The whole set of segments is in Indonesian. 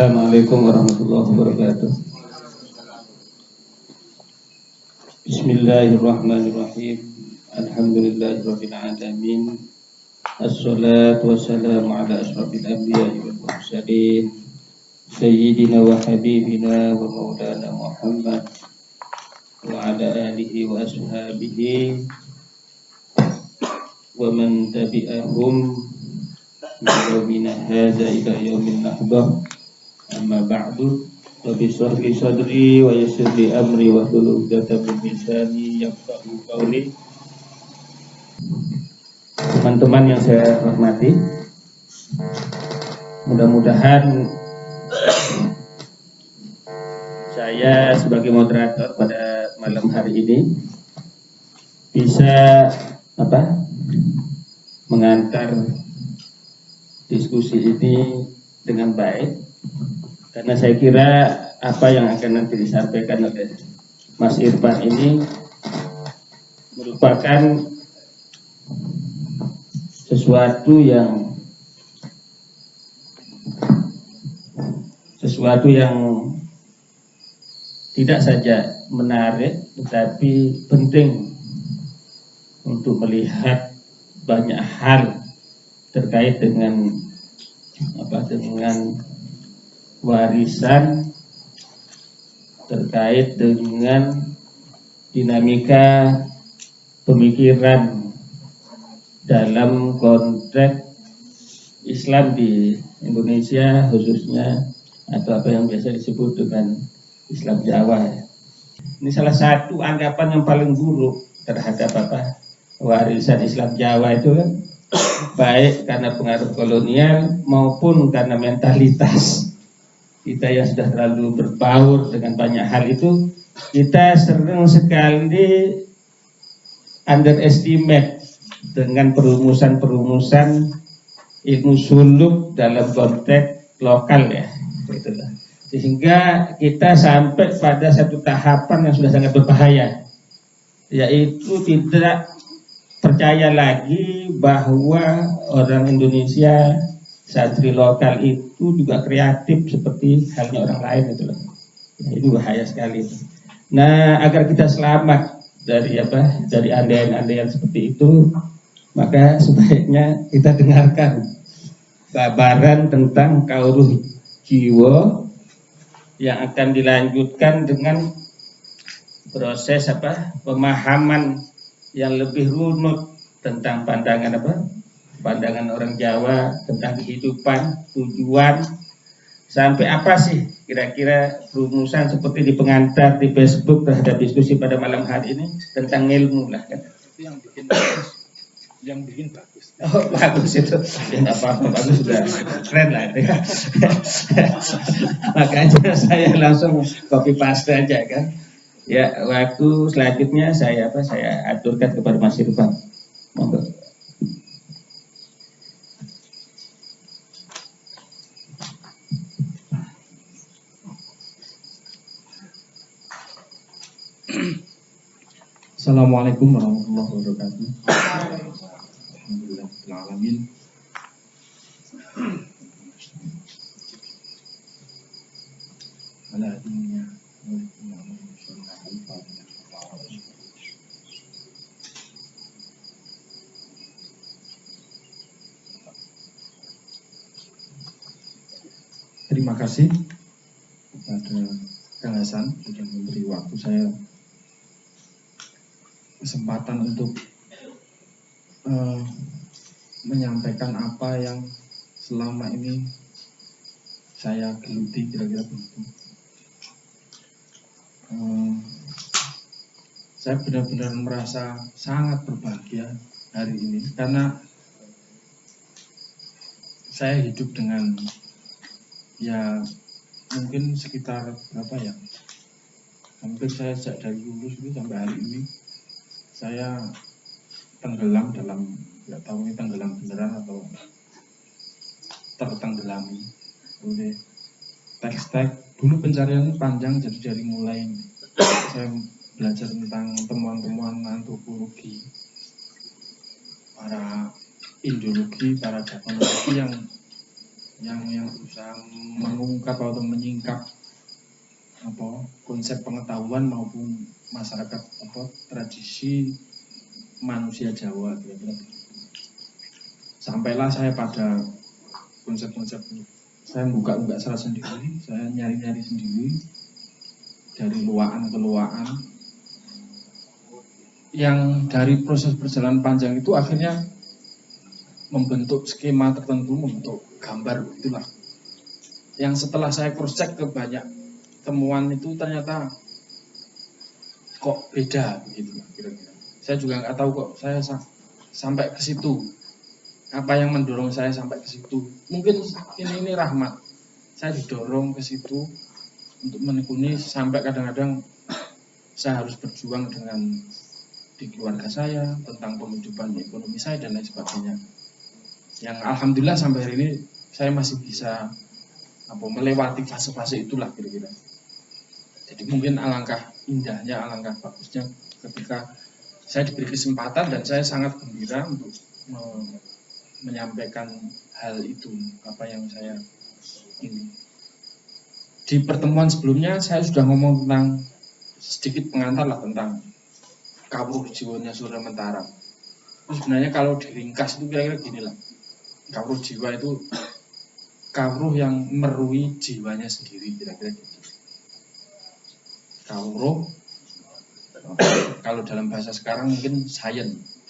Assalamualaikum warahmatullahi wabarakatuh. Bismillahirrahmanirrahim. Alhamdulillahirabbil alamin. Assalatu wassalamu ala asyrafil anbiya'i wal mursalin. Sayyidina wa habibina wa maulana Muhammad wa ala alihi wa ashabihi wa man tabi'ahum min yawmina hadza ila yaumin nahdah. Amma ba'du. Rabbi shrah li sadri wa yassir li amri wa hlul 'uqdatam min lisani yafqahu qawli. Teman-teman yang saya hormati, mudah-mudahan saya sebagai moderator pada malam hari ini bisa mengantar diskusi ini dengan baik. Karena saya kira apa yang akan nanti disampaikan oleh Mas Irfan ini merupakan sesuatu yang tidak saja menarik, tetapi penting untuk melihat banyak hal terkait dengan warisan, terkait dengan dinamika pemikiran dalam konteks Islam di Indonesia khususnya, atau apa yang biasa disebut dengan Islam Jawa. Ini salah satu anggapan yang paling buruk terhadap warisan Islam Jawa itu kan, baik karena pengaruh kolonial maupun karena mentalitas kita yang sudah terlalu berbaur dengan banyak hal itu. Kita sering sekali underestimate dengan perumusan ilmu suluk dalam konteks lokal ya, sehingga kita sampai pada satu tahapan yang sudah sangat berbahaya, yaitu tidak percaya lagi bahwa orang Indonesia, santri lokal itu juga kreatif seperti halnya orang lain itu loh. Ini bahaya sekali. Nah, agar kita selamat dari andaian-andaian seperti itu, maka sebaiknya kita dengarkan kabaran tentang Kauruh Jiwo yang akan dilanjutkan dengan proses pemahaman yang lebih runut tentang pandangan orang Jawa tentang kehidupan, tujuan, sampai apa sih kira-kira perumusan seperti di pengantar di Facebook terhadap diskusi pada malam hari ini tentang ilmu lah kan. Itu yang bikin bagus. Oh, bagus itu. Ya nggak apa-apa, bagus, sudah keren lah itu ya. Makanya saya langsung copy paste aja kan. Ya, waktu selanjutnya saya aturkan kepada Mas Irfan. Monggo. Assalamualaikum warahmatullahi wabarakatuh. Alhamdulillahirrahmanirrahim. Terima kasih kepada Kang Hasan sudah memberi waktu saya kesempatan untuk menyampaikan apa yang selama ini saya geluti, kira-kira begitu. Saya benar-benar merasa sangat berbahagia hari ini karena saya hidup dengan mungkin sekitar hampir saya sejak dari lulus itu sampai hari ini saya tenggelam dalam, nggak tahu ini tenggelam beneran atau tertenggelami oleh teks-teks. Dulu pencarian panjang, jadi dari mulai saya belajar tentang temuan-temuan antropologi, para Indologi, para Japanologi yang yang berusaha mengungkap atau menyingkap konsep pengetahuan maupun masyarakat tradisi manusia Jawa kira-kira. Sampailah saya pada konsep-konsep ini. Saya buka secara sendiri, saya nyari-nyari sendiri dari luaan yang dari proses perjalanan panjang itu akhirnya membentuk skema tertentu, membentuk gambar itulah. Yang setelah saya cross check ke banyak temuan itu ternyata kok beda begitu kira-kira. Saya juga nggak tahu kok saya sampai ke situ. Apa yang mendorong saya sampai ke situ? Mungkin ini rahmat. Saya didorong ke situ untuk menekuni sampai kadang-kadang saya harus berjuang dengan di keluarga saya tentang penghidupan ekonomi saya dan lain sebagainya. Yang alhamdulillah sampai hari ini saya masih bisa melewati fase-fase itulah kira-kira. Jadi mungkin alangkah indahnya, alangkah bagusnya ketika saya diberi kesempatan dan saya sangat gembira untuk menyampaikan hal itu, apa yang saya ini. Di pertemuan sebelumnya saya sudah ngomong tentang sedikit pengantar lah tentang kawruh jiwanya Surya Mentara. Sebenarnya kalau diringkas itu kira-kira gini lah. Kawruh jiwa itu kawruh yang merui jiwanya sendiri kira-kira gitu. Kawruh kalau dalam bahasa sekarang mungkin sains.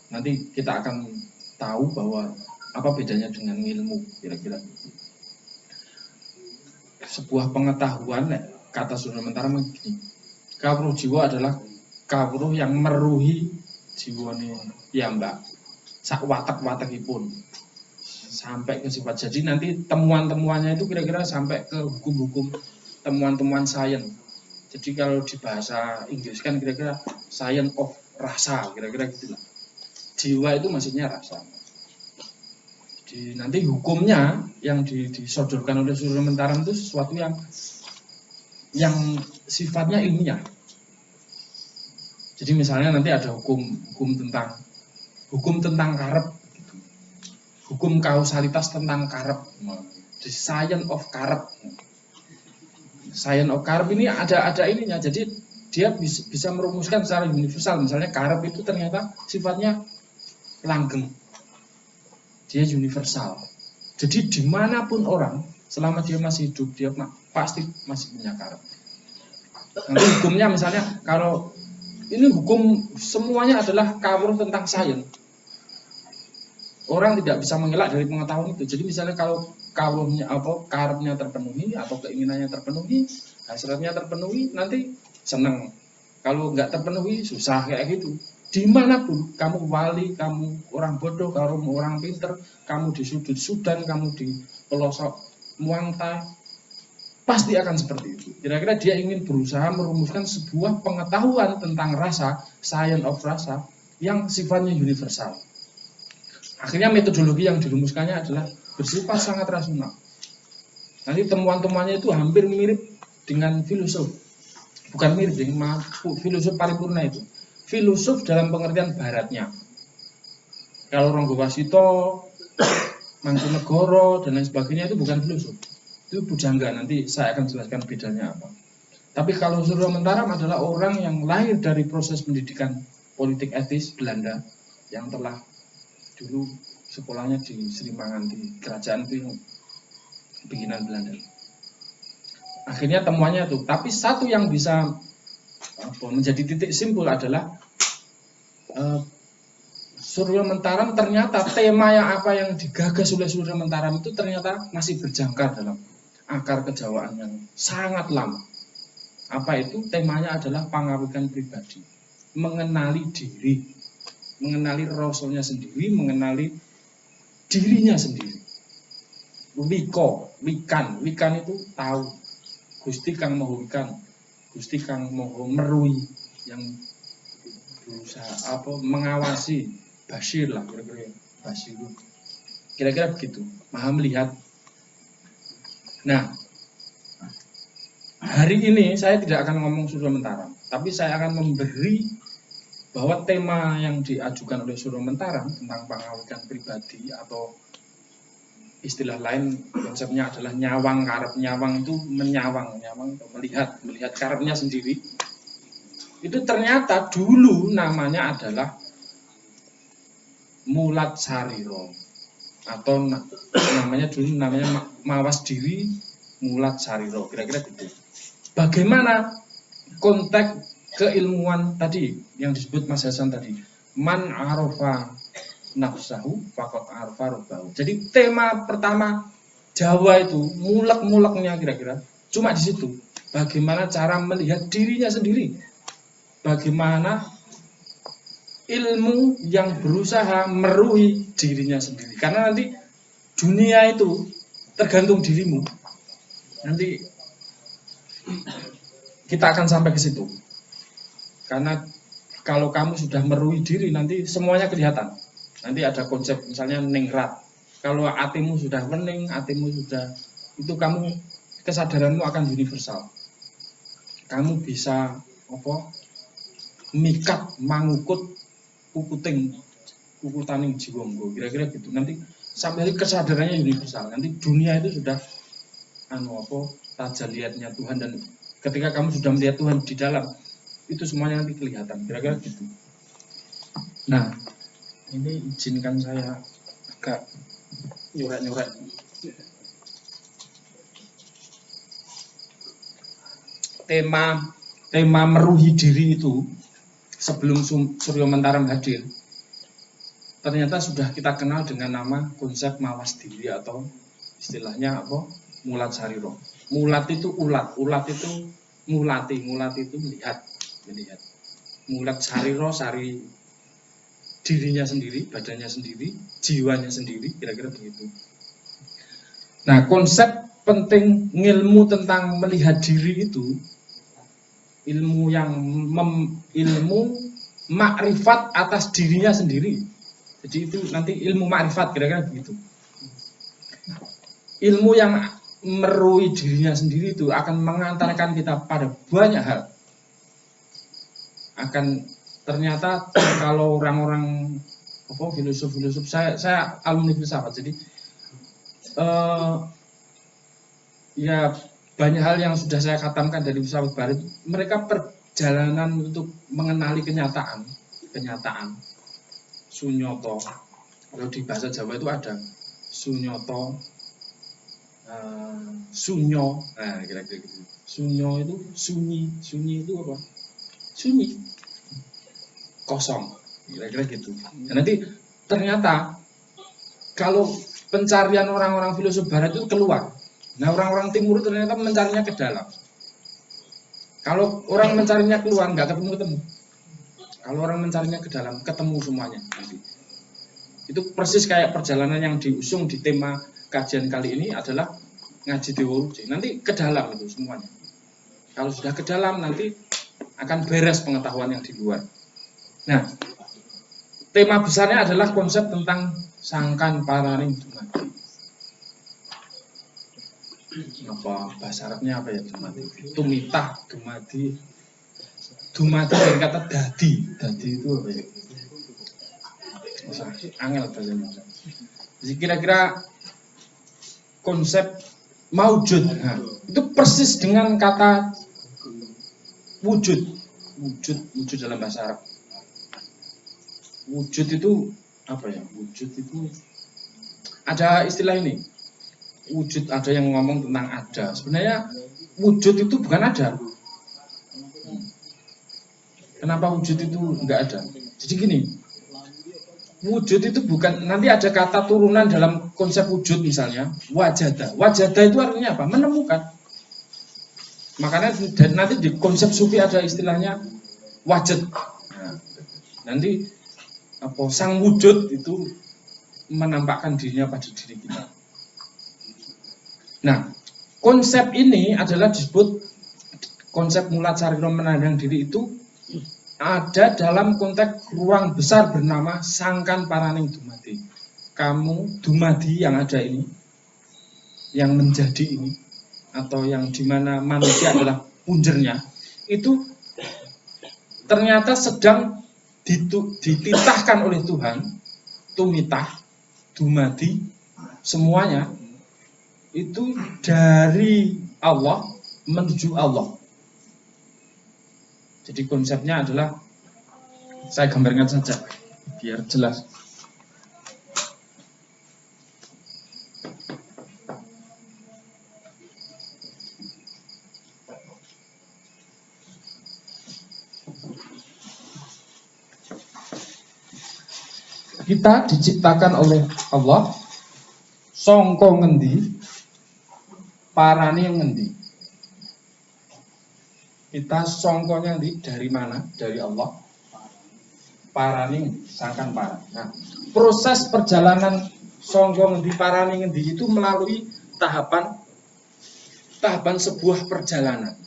Nanti kita akan tahu bahwa apa bedanya dengan ilmu kira-kira. Sebuah pengetahuan kata Surya Mentara begini. Kawruh jiwa adalah kawruh yang meruhi jiwane piyambak. Sak watak-watakipun sampai ke sifat. Jadi nanti temuan-temuannya itu kira-kira sampai ke hukum-hukum temuan-temuan sains. Jadi kalau di bahasa Inggris kan kira-kira science of rasa, kira-kira gitulah. Jiwa itu maksudnya rasa. Jadi nanti hukumnya yang disodorkan oleh Surya Mentara itu sesuatu yang sifatnya ilmiah. Jadi misalnya nanti ada hukum tentang karep, gitu. Hukum kausalitas tentang karep, the science of karep. Science of karep ini ada ininya, jadi dia bisa merumuskan secara universal. Misalnya karep itu ternyata sifatnya langgeng, dia universal. Jadi dimanapun orang, selama dia masih hidup, dia pasti masih punya karep. Nanti hukumnya misalnya kalau ini hukum semuanya adalah kawruh tentang sains. Orang tidak bisa mengelak dari pengetahuan itu. Jadi misalnya kalau kawruhnya karepnya terpenuhi atau keinginannya terpenuhi, hasratnya terpenuhi, nanti senang. Kalau nggak terpenuhi susah kayak gitu. Dimanapun kamu wali, kamu orang bodoh, kamu orang pinter, kamu di sudut Sudan, kamu di pelosok Muangtai, pasti akan seperti itu. Kira-kira dia ingin berusaha merumuskan sebuah pengetahuan tentang rasa, science of rasa, yang sifatnya universal. Akhirnya metodologi yang dirumuskannya adalah bersifat sangat rasional. Nanti temuan-temuannya itu hampir mirip dengan filosof. Bukan mirip dengan filosof paripurna itu. Filosof dalam pengertian baratnya. Kalau Ronggo Wasito, Mangkunegoro, dan lain sebagainya itu bukan filosof. Itu pujangga, nanti saya akan jelaskan bedanya apa. Tapi kalau Surya Mentara adalah orang yang lahir dari proses pendidikan politik etis Belanda yang telah dulu sekolahnya di Srimangan di kerajaan itu bikinan Belanda. Akhirnya temuannya itu. Tapi satu yang bisa menjadi titik simpul adalah Surya Mentara ternyata tema yang digagas oleh Surya Mentara itu ternyata masih berjangkar dalam akar kejawaan yang sangat lama. Apa itu? Temanya adalah pangawikan pribadi, mengenali diri, mengenali rasulnya sendiri, mengenali dirinya sendiri. Wikan itu tahu. Gusti Kang Moho Wikan, Gusti Kang Moho Merui yang berusaha mengawasi Bashir lah kira-kira Bashir. Kira-kira begitu. Maha melihat. Nah, hari ini saya tidak akan ngomong Surya Mentara, tapi saya akan memberi bahwa tema yang diajukan oleh Surya Mentara tentang pengawikan pribadi atau istilah lain konsepnya adalah nyawang karep. Nyawang itu menyawang melihat karepnya sendiri. Itu ternyata dulu namanya adalah mulat sariro, atau namanya mawas diri mulat sariro, kira-kira gitu. Bagaimana konteks keilmuan tadi yang disebut Mas Hasan tadi, man arofa nafsahu faqad arfa rabbahu. Jadi tema pertama Jawa itu mulek-muleknya kira-kira cuma di situ. Bagaimana cara melihat dirinya sendiri. Bagaimana ilmu yang berusaha meruhi dirinya sendiri. Karena nanti dunia itu tergantung dirimu. Nanti kita akan sampai ke situ. Karena kalau kamu sudah meruhi diri, nanti semuanya kelihatan. Nanti ada konsep misalnya ningrat. Kalau hatimu sudah wening, hatimu sudah, itu kamu, kesadaranmu akan universal. Kamu bisa mikat mangukut kukutaning jiwonggo, kira-kira gitu. Nanti sampai kesadarannya universal. Nanti dunia itu sudah tajaliatnya Tuhan, dan ketika kamu sudah melihat Tuhan di dalam, itu semuanya nanti kelihatan, kira-kira gitu. Nah, ini izinkan saya agak nyurek-nyurek. Tema meruhi diri itu sebelum Suryo Mentaram hadir, ternyata sudah kita kenal dengan nama konsep mawas diri, atau istilahnya mulat sariro. Mulat itu ulat itu mulati itu melihat. Mulat sariro, sari dirinya sendiri, badannya sendiri, jiwanya sendiri, kira-kira begitu. Nah, konsep penting ilmu tentang melihat diri itu, ilmu ilmu makrifat atas dirinya sendiri. Jadi itu nanti ilmu makrifat, kira-kira begitu. Ilmu yang meruhi dirinya sendiri itu akan mengantarkan kita pada banyak hal. Akan ternyata kalau orang-orang filosof, saya alumni filsafat, jadi ya banyak hal yang sudah saya khatamkan dari filsafat barat. Mereka perjalanan untuk mengenali kenyataan sunyoto. Kalau di bahasa Jawa itu ada sunyoto, sunyo, nah kira-kira gitu. Sunyo itu sunyi itu apa? Sunyi, kosong, kira-kira gitu. Dan nanti ternyata kalau pencarian orang-orang filosof barat itu keluar. Nah, orang-orang timur ternyata mencarinya ke dalam. Kalau orang mencarinya keluar, nggak ketemu. Kalau orang mencarinya ke dalam, ketemu semuanya nanti. Itu persis kayak perjalanan yang diusung di tema kajian kali ini adalah ngaji Dewa Ruci. Nanti ke dalam itu semuanya. Kalau sudah ke dalam, nanti akan beres pengetahuan yang di luar. Nah, tema besarnya adalah konsep tentang sangkan paraning dumadi. Bahasa Arabnya apa ya dumadi? Tumitah, dumadi dari kata dadi itu apa ya? Angel bahasanya. Jadi kira-kira konsep maujud, nah, itu persis dengan kata wujud dalam bahasa Arab. Wujud itu apa ya? Wujud itu ada istilah ini. Wujud, ada yang ngomong tentang ada. Sebenarnya wujud itu bukan ada. Kenapa wujud itu enggak ada? Jadi gini, wujud itu bukan, nanti ada kata turunan dalam konsep wujud, misalnya wajada. Wajada itu artinya apa? Menemukan. Makanya nanti di konsep sufi ada istilahnya wajad. Nah, nanti sang wujud itu menampakkan dirinya pada diri kita. Nah, konsep ini adalah disebut konsep mulat sariro menandang diri, itu ada dalam konteks ruang besar bernama sangkan paraning dumadi. Kamu dumadi yang ada ini, yang menjadi ini, atau yang dimana manusia adalah punjernya, itu ternyata sedang dititahkan oleh Tuhan, tumitah, dumadi, semuanya itu dari Allah menuju Allah. Jadi konsepnya adalah, saya gambarkan saja biar jelas. Kita diciptakan oleh Allah, songko ngendi, parani ngendi. Kita songkonya ngendi, dari mana? Dari Allah. Parani sangkan parani. Nah, proses perjalanan songko ngendi, parani ngendi itu melalui tahapan sebuah perjalanan.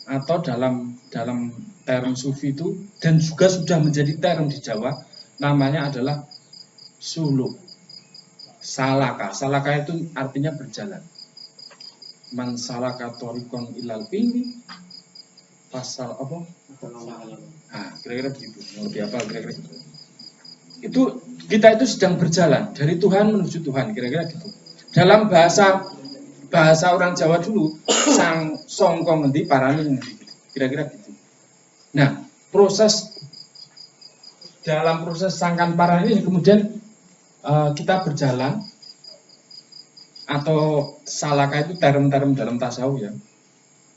Atau dalam term sufi itu, dan juga sudah menjadi term di Jawa, namanya adalah suluk. Salaka. Salaka itu artinya berjalan. Man salaka thoriqan ilal ilmi pasal apa? Nah, kira-kira begitu. Ngerti apa kira-kira gitu. Itu kita itu sedang berjalan dari Tuhan menuju Tuhan, kira-kira gitu. Dalam bahasa orang Jawa dulu, sang songkong ngendi parani ngendi, kira-kira gitu. Nah, dalam proses sangkan parani ini kemudian kita berjalan, atau salaka itu term-term dalam tasawuf ya.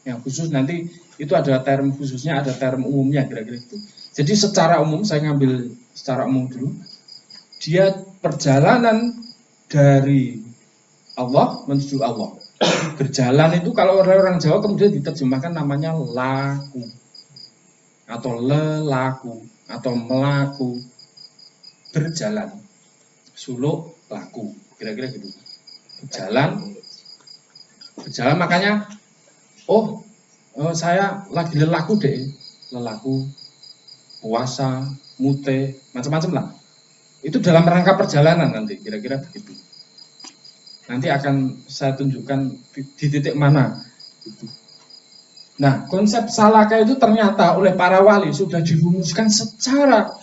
Yang khusus nanti itu ada term khususnya, ada term umumnya, kira-kira itu. Jadi secara umum, saya ngambil secara umum dulu. Dia perjalanan dari Allah menuju Allah. Berjalan itu kalau orang Jawa kemudian diterjemahkan namanya laku, atau lelaku, atau melaku. Berjalan, suluk, laku, kira-kira gitu. Berjalan, makanya saya lagi lelaku deh, lelaku, puasa, mute, macam-macam lah. Itu dalam rangka perjalanan nanti, kira-kira begitu. Nanti akan saya tunjukkan di titik mana. Nah, konsep salaka itu ternyata oleh para wali sudah dirumuskan secara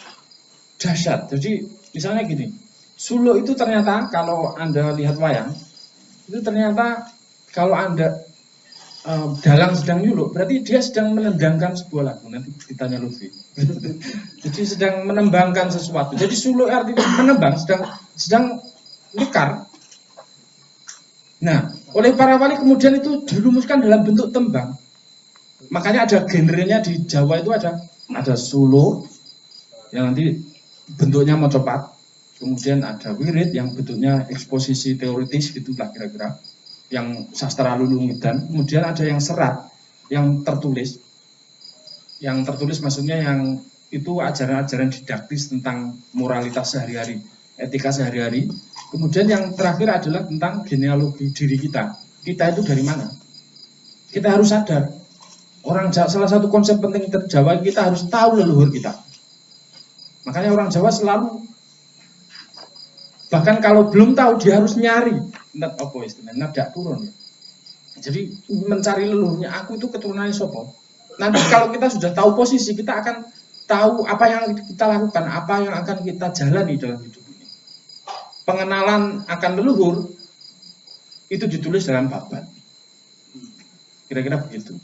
dahsyat. Jadi misalnya gini, suluk itu ternyata kalau Anda lihat wayang, itu ternyata kalau Anda dalang sedang nyuluk, berarti dia sedang menendangkan sebuah lagu. Nanti ditanya Lutfi. Jadi sedang menembangkan sesuatu. Jadi suluk artinya menembang, sedang likar. Nah, oleh para wali kemudian itu dirumuskan dalam bentuk tembang. Makanya ada genrenya di Jawa itu ada suluk yang nanti bentuknya mocopat. Kemudian ada wirid yang bentuknya eksposisi teoritis gitulah kira-kira, yang sastra lulungidan. Kemudian ada yang serat, yang tertulis. Yang tertulis maksudnya yang itu ajaran-ajaran didaktis tentang moralitas sehari-hari, etika sehari-hari. Kemudian yang terakhir adalah tentang genealogi diri kita. Kita itu dari mana? Kita harus sadar. Orang Jawa, salah satu konsep penting dari Jawa, kita harus tahu leluhur kita. Makanya orang Jawa selalu, bahkan kalau belum tahu dia harus nyari. Nadak turun. Jadi mencari leluhurnya, aku itu keturunannya sopo. Nanti kalau kita sudah tahu posisi, kita akan tahu apa yang kita lakukan, apa yang akan kita jalani dalam hidup ini. Pengenalan akan leluhur itu ditulis dalam babat. Kira-kira begitu.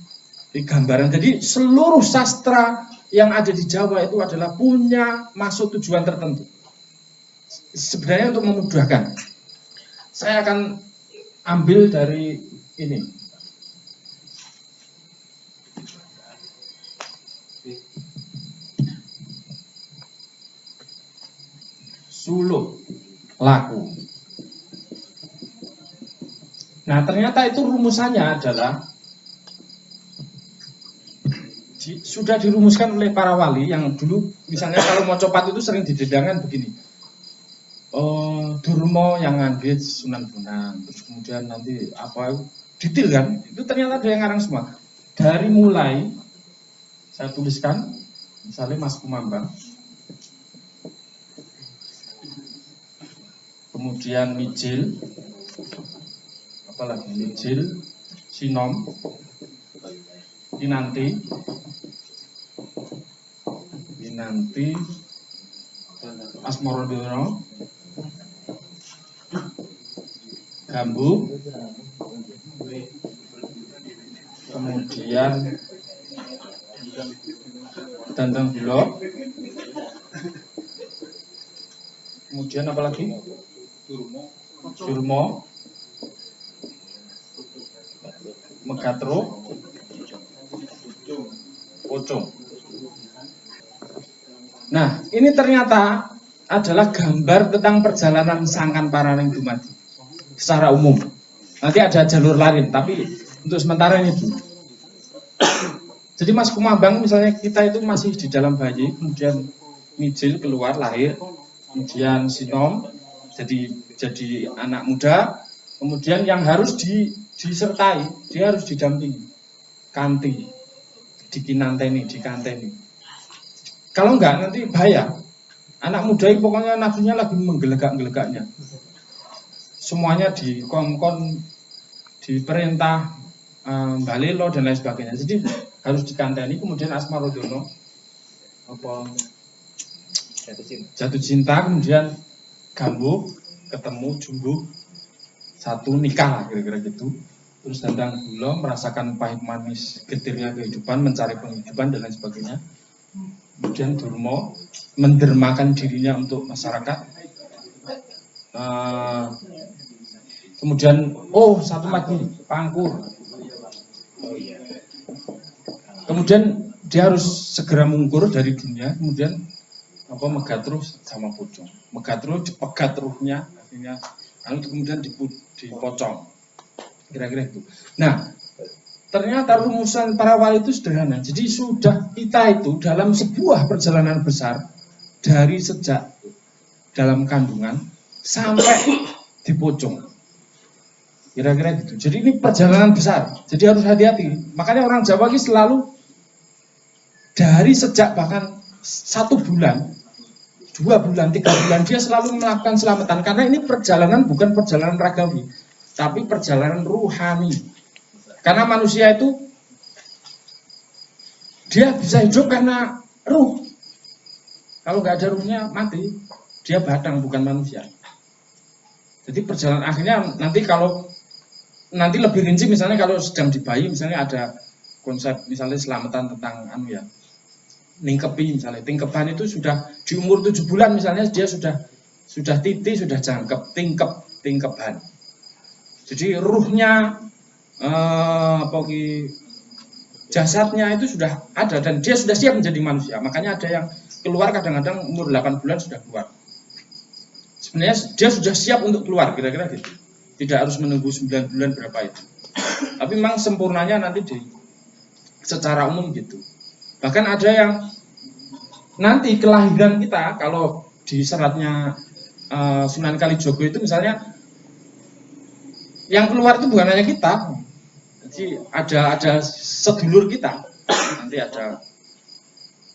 Di gambaran. Jadi seluruh sastra yang ada di Jawa itu adalah punya maksud tujuan tertentu. Sebenarnya untuk memudahkan, saya akan ambil dari ini. Suluk, laku. Nah, ternyata itu rumusannya adalah sudah dirumuskan oleh para wali yang dulu, misalnya kalau mau copat itu sering didedangkan begini. Durmo yang nganggit Sunan Bonang, terus kemudian nanti apa detail kan? Itu ternyata ada yang ngarang semua. Dari mulai saya tuliskan, misalnya Mas Kumambang, kemudian Mijil, apalagi Mijil, Sinom, Kinanti, Asmorodono, Gambuk, kemudian dandang bulog, kemudian apa lagi? Surmo, megatro, pocong. Nah, ini ternyata adalah gambar tentang perjalanan Sangkan Paraning Dumadi secara umum. Nanti ada jalur lain, tapi untuk sementara ini dulu. Jadi Mas Kumambang misalnya kita itu masih di dalam bayi, kemudian mijil keluar lahir, kemudian sinom jadi anak muda, kemudian yang harus disertai, dia harus didampingi, kanti, dikinanteni, dikanteni. Kalau enggak nanti bahaya. Anak muda itu pokoknya nafsunya lagi menggelegak-gelegaknya. Semuanya dikongkon, diperintah, balelo dan lain sebagainya. Jadi harus dikanteni. Kemudian Asmarodono jatuh cinta, kemudian gambuk, ketemu jumbuh, satu nikah lah kira-kira gitu. Terus dandang gula, merasakan pahit manis getirnya kehidupan, mencari penghidupan dan lain sebagainya. Kemudian Durmo mendermakan dirinya untuk masyarakat. Kemudian satu lagi Pangkur. Kemudian dia harus segera mungkur dari dunia. Kemudian Megatro sama pocong. Megatro dipegat ruhnya, akhirnya kemudian dipocong. Kira-kira itu. Nah, ternyata rumusan para wali itu sederhana. Jadi sudah kita itu dalam sebuah perjalanan besar dari sejak dalam kandungan sampai dipocong. Kira-kira gitu. Jadi ini perjalanan besar. Jadi harus hati-hati. Makanya orang Jawa ini selalu dari sejak bahkan 1 bulan, 2 bulan, 3 bulan dia selalu melakukan selamatan. Karena ini perjalanan bukan perjalanan ragawi, tapi perjalanan ruhani. Karena manusia itu dia bisa hidup karena ruh. Kalau nggak ada ruhnya mati, dia batang bukan manusia. Jadi perjalanan akhirnya nanti lebih rinci misalnya kalau sedang di bayi misalnya ada konsep misalnya selamatan tentang ningkepi misalnya. Tingkepan itu sudah di umur 7 bulan misalnya dia sudah titi, sudah jangkep, tingkepan. Jadi ruhnya jasadnya itu sudah ada dan dia sudah siap menjadi manusia. Makanya ada yang keluar kadang-kadang umur 8 bulan sudah keluar. Sebenarnya dia sudah siap untuk keluar, kira-kira gitu. Tidak harus menunggu 9 bulan berapa itu. Tapi memang sempurnanya nanti secara umum gitu. Bahkan ada yang nanti kelahiran kita kalau di seratnya Sunan Kalijogo itu misalnya yang keluar itu bukan hanya kita. Jadi ada sedulur kita. Nanti ada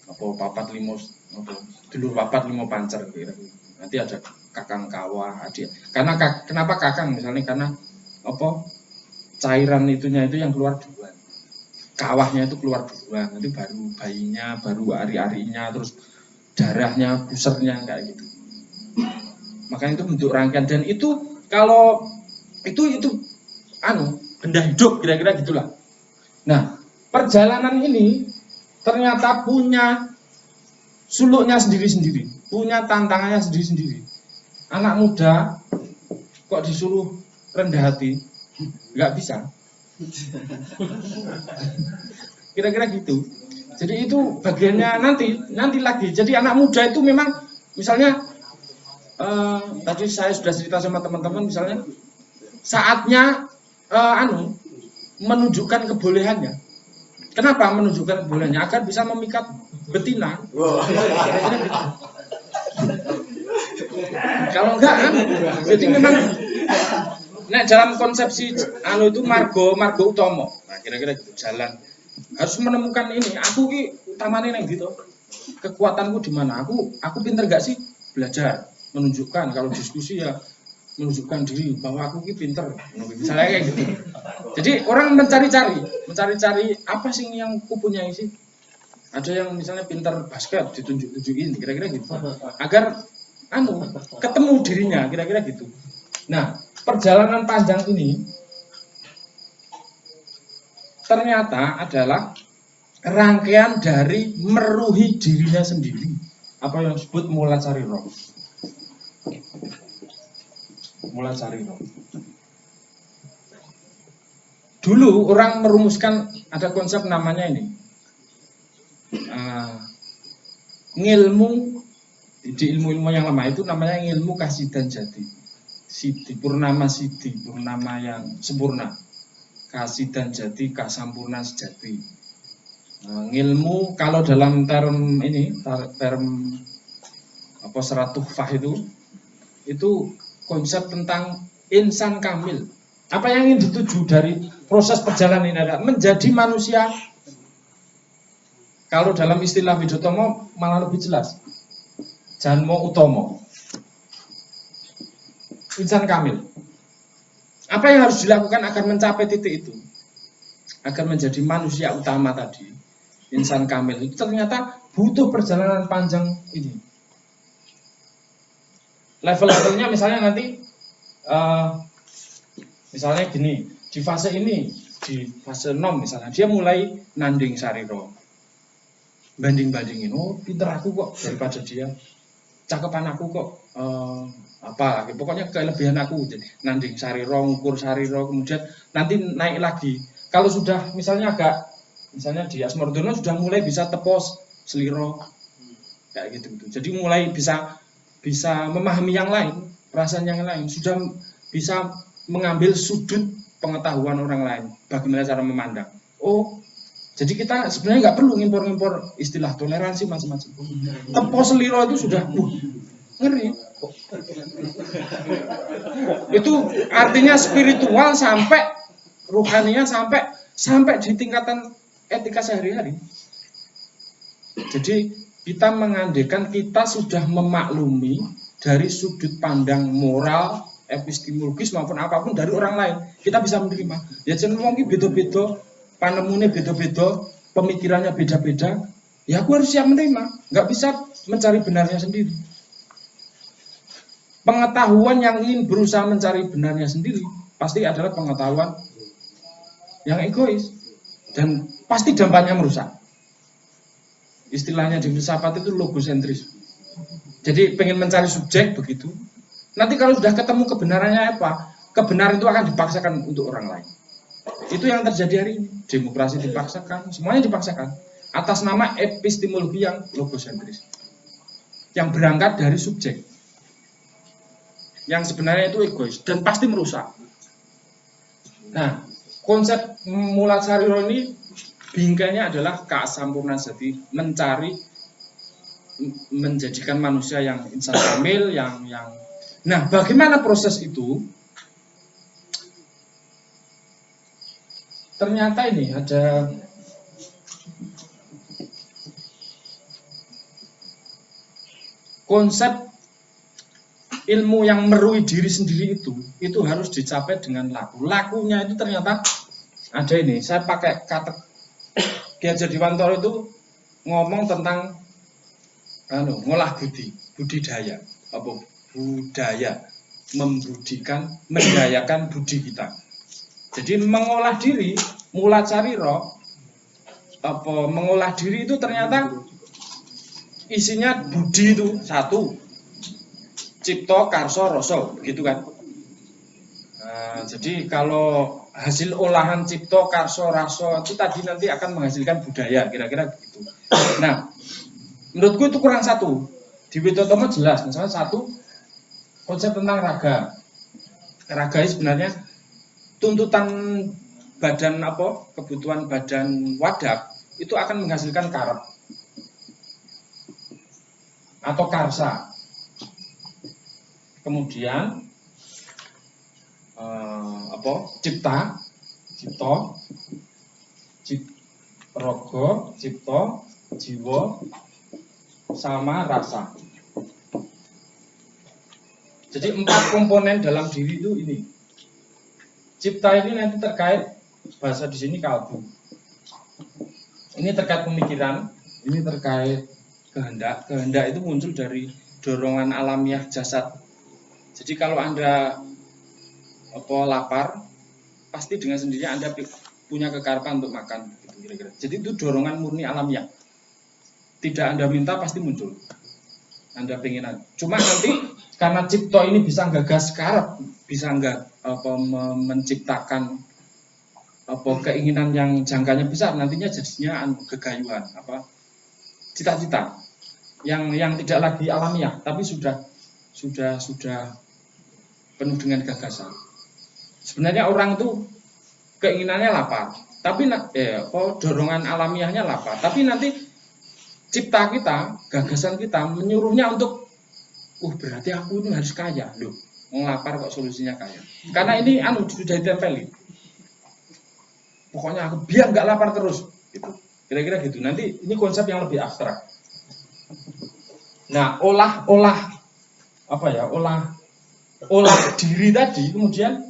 dulur papat limo pancer kira-kira. Nanti ada kakang kawah, adik. Karena kenapa kakang misalnya karena cairan itu yang keluar duluan. Kawahnya itu keluar duluan, nanti baru bayinya, baru ari-arinya, terus darahnya, busernya kayak gitu. Makanya itu bentuk rangkaian dan itu kalau itu benda hidup kira-kira gitulah. Nah, perjalanan ini ternyata punya suluknya sendiri-sendiri, punya tantangannya sendiri-sendiri. Anak muda kok disuruh rendah hati, nggak bisa. Kira-kira gitu. Jadi itu bagiannya nanti lagi. Jadi anak muda itu memang misalnya tadi saya sudah cerita sama teman-teman misalnya saatnya menunjukkan kebolehannya. Kenapa menunjukkan kebolehannya? Agar bisa memikat betina. Kalau enggak jadi memang dalam konsepsi itu margo utomo. Nah, kira-kira gitu jalan. Harus menemukan ini, aku ki utamane nang gitu. Kekuatanku di mana? Aku pinter gak sih? Belajar, menunjukkan kalau diskusi ya menunjukkan diri bahwa aku ki pinter. Misalnya kayak gitu. Jadi orang mencari-cari apa sih yang aku punya sih? Ada yang misalnya pinter basket ditunjukin kira-kira gitu. Agar ketemu dirinya kira-kira gitu. Nah, perjalanan panjang ini ternyata adalah rangkaian dari meruhi dirinya sendiri, apa yang disebut mula cari roh. Mula cari roh. Dulu orang merumuskan ada konsep namanya ini, ngilmu di ilmu-ilmu yang lama itu namanya ilmu kasidan jati, sidi purnama yang sempurna, kasidan jati kasampurna sejati. Ngilmu kalau dalam term ini term apa serat tuhfah itu konsep tentang insan kamil. Apa yang ingin dituju dari proses perjalanan ini adalah menjadi manusia. Kalau dalam istilah Widotomo malah lebih jelas, Janmo Utomo, insan kamil. Apa yang harus dilakukan agar mencapai titik itu, agar menjadi manusia utama tadi, insan kamil itu ternyata butuh perjalanan panjang ini. Level-levelnya misalnya nanti, misalnya gini, di fase ini, di fase 6 misalnya, dia mulai nanding sariro, banding-bandingin, oh pinter aku kok daripada dia, cakepan aku kok apa, pokoknya kelebihan aku, jadi nanding sariro, ngukur sariro, kemudian nanti naik lagi. Kalau sudah misalnya agak, misalnya di Asmordono sudah mulai bisa tepos seliro, kayak gitu. Jadi mulai bisa memahami yang lain, perasaan yang lain, sudah bisa mengambil sudut pengetahuan orang lain, bagaimana cara memandang. Oh, jadi kita sebenarnya nggak perlu ngimpor-ngimpor istilah toleransi macam-macam. Tepos seliro itu sudah ngeri. Itu artinya spiritual sampai ruhaninya sampai di tingkatan etika sehari-hari. Jadi kita mengandaikan kita sudah memaklumi dari sudut pandang moral, epistemologis maupun apapun dari orang lain, kita bisa menerima. Ya jangan ngomongin beda-beda, panemune beda-beda, pemikirannya beda-beda. Ya aku harus siap menerima, nggak bisa mencari benarnya sendiri. Pengetahuan yang ingin berusaha mencari benarnya sendiri pasti adalah pengetahuan yang egois dan pasti dampaknya merusak. Istilahnya di filsafat itu logosentris. Jadi pengen mencari subjek begitu. Nanti kalau sudah ketemu kebenarannya apa? Kebenaran itu akan dipaksakan untuk orang lain. Itu yang terjadi hari ini. Demokrasi dipaksakan, semuanya dipaksakan atas nama epistemologi yang logosentris, yang berangkat dari subjek, yang sebenarnya itu egois dan pasti merusak. Nah, konsep mula sariro ini bingkainya adalah kasampurna jati, menjadikan manusia yang insan kamil, yang nah, bagaimana proses itu? Ternyata ini ada konsep ilmu yang meruhi diri sendiri itu harus dicapai dengan laku. Lakunya itu ternyata ada ini. Saya pakai kata Ki Hajar Dewantara itu ngomong tentang ngolah budi, budidaya, apa budaya, mendayakan budi kita. Jadi mengolah diri, mula cariro, mengolah diri itu ternyata isinya budi itu satu, cipto, karso, roso, begitu kan? Nah, jadi kalau hasil olahan cipto, karso, raso itu tadi nanti akan menghasilkan budaya, kira-kira begitu. Nah, menurutku itu kurang satu. Di Widotomo jelas, misalnya satu konsep tentang raga. Raga itu sebenarnya tuntutan badan kebutuhan badan wadak itu akan menghasilkan karep atau karsa. Kemudian cipta, cipto, rogo, cipto, jiwa, sama rasa. Jadi 4 komponen dalam diri itu ini. Cipta ini nanti terkait bahasa di sini kalbu. Ini terkait pemikiran, ini terkait kehendak. Kehendak itu muncul dari dorongan alamiah jasad. Jadi kalau Anda lapar, pasti dengan sendirinya Anda punya kekarapan untuk makan, gitu, kira-kira. Jadi itu dorongan murni alamiah. Tidak Anda minta pasti muncul. Anda pengen. Cuma nanti karena cipto ini bisa gagas karep, bisa menciptakan keinginan yang jangkanya besar, nantinya jadinya kegayuhan, cita-cita yang tidak lagi alamiah, tapi sudah penuh dengan gagasan. Sebenarnya orang itu keinginannya lapar, tapi dorongan alamiahnya lapar, tapi nanti cipta kita, gagasan kita menyuruhnya untuk berarti aku ini harus kaya. Loh, ngelapar kok solusinya kaya. Karena ini sudah ditempeli. Pokoknya aku biar nggak lapar terus, gitu. Kira-kira gitu. Nanti ini konsep yang lebih abstrak. Nah, olah diri tadi, kemudian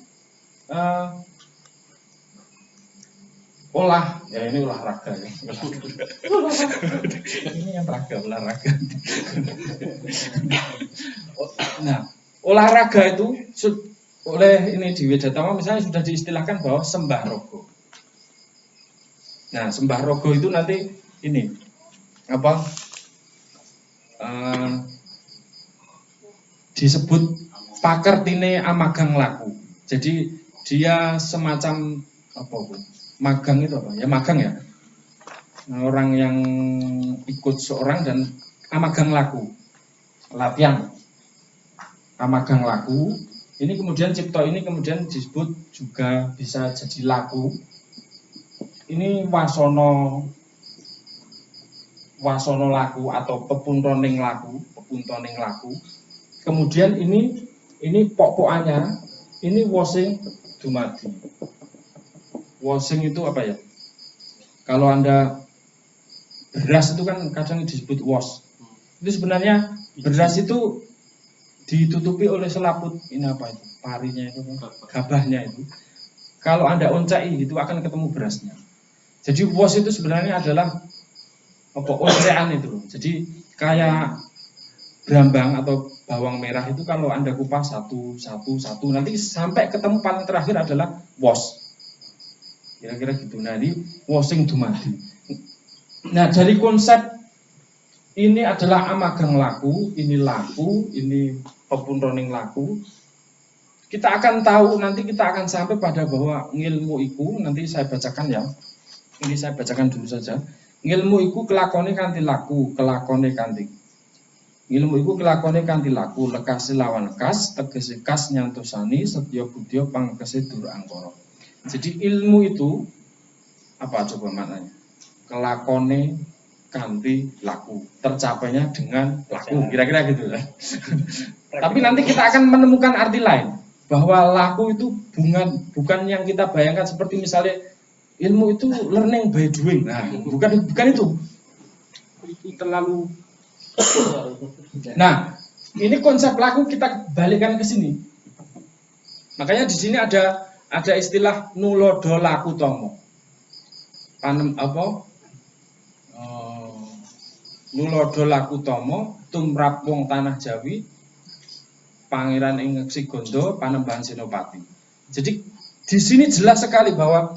ini olahraga ya. Ini yang olahraga. Nah, olahraga itu oleh ini di Wedatama misalnya sudah diistilahkan bahwa sembah rogo. Nah, sembah rogo itu nanti ini disebut pakertine amagang laku. Jadi dia semacam magang itu apa? Ya magang ya. Orang yang ikut seorang dan amagang laku. Latihan. Amagang laku. Ini kemudian cipto ini kemudian disebut juga bisa jadi laku. Ini wasono laku atau pepuntoning laku. Kemudian ini pokok-pokannya ini wosing dumadi. Wosing itu apa ya? Kalau Anda beras itu kan kadang disebut wos. Itu sebenarnya beras itu ditutupi oleh selaput ini apa itu? Parinya itu, gabahnya itu. Kalau Anda oncai itu akan ketemu berasnya. Jadi wos itu sebenarnya adalah oncean itu. Jadi kayak brambang atau bawang merah itu kalau Anda kupas satu nanti sampai ketemu paling terakhir adalah wos. Kira-kira gitu. Nah, ini wosing dumadi. Nah, dari konsep ini adalah amagang laku, ini pepuntoning laku. Kita akan tahu, nanti kita akan sampai pada bahwa ngilmu iku, nanti saya bacakan ya. Ini saya bacakan dulu saja. Ngilmu iku kelakone kanthi laku, kelakone kanthi. Ngilmu iku kelakone kanthi laku, lekase lawan kas, tegese kas nyantosani, setya budya pangkese dur angkara. Jadi ilmu itu apa coba maknanya? Kelakone kanthi laku, tercapainya dengan laku, kira-kira gitu ya. Tapi nanti kita akan menemukan arti lain bahwa laku itu bukan yang kita bayangkan seperti misalnya ilmu itu learning by doing. Nah, bukan itu. Itu terlalu. Nah, ini konsep laku kita balikkan ke sini. Makanya di sini ada istilah nulodo laku tomo. Nulodo laku tomo tumrap wong tanah Jawi pangeran ing Sigondo Panembahan Senopati. Jadi di sini jelas sekali bahwa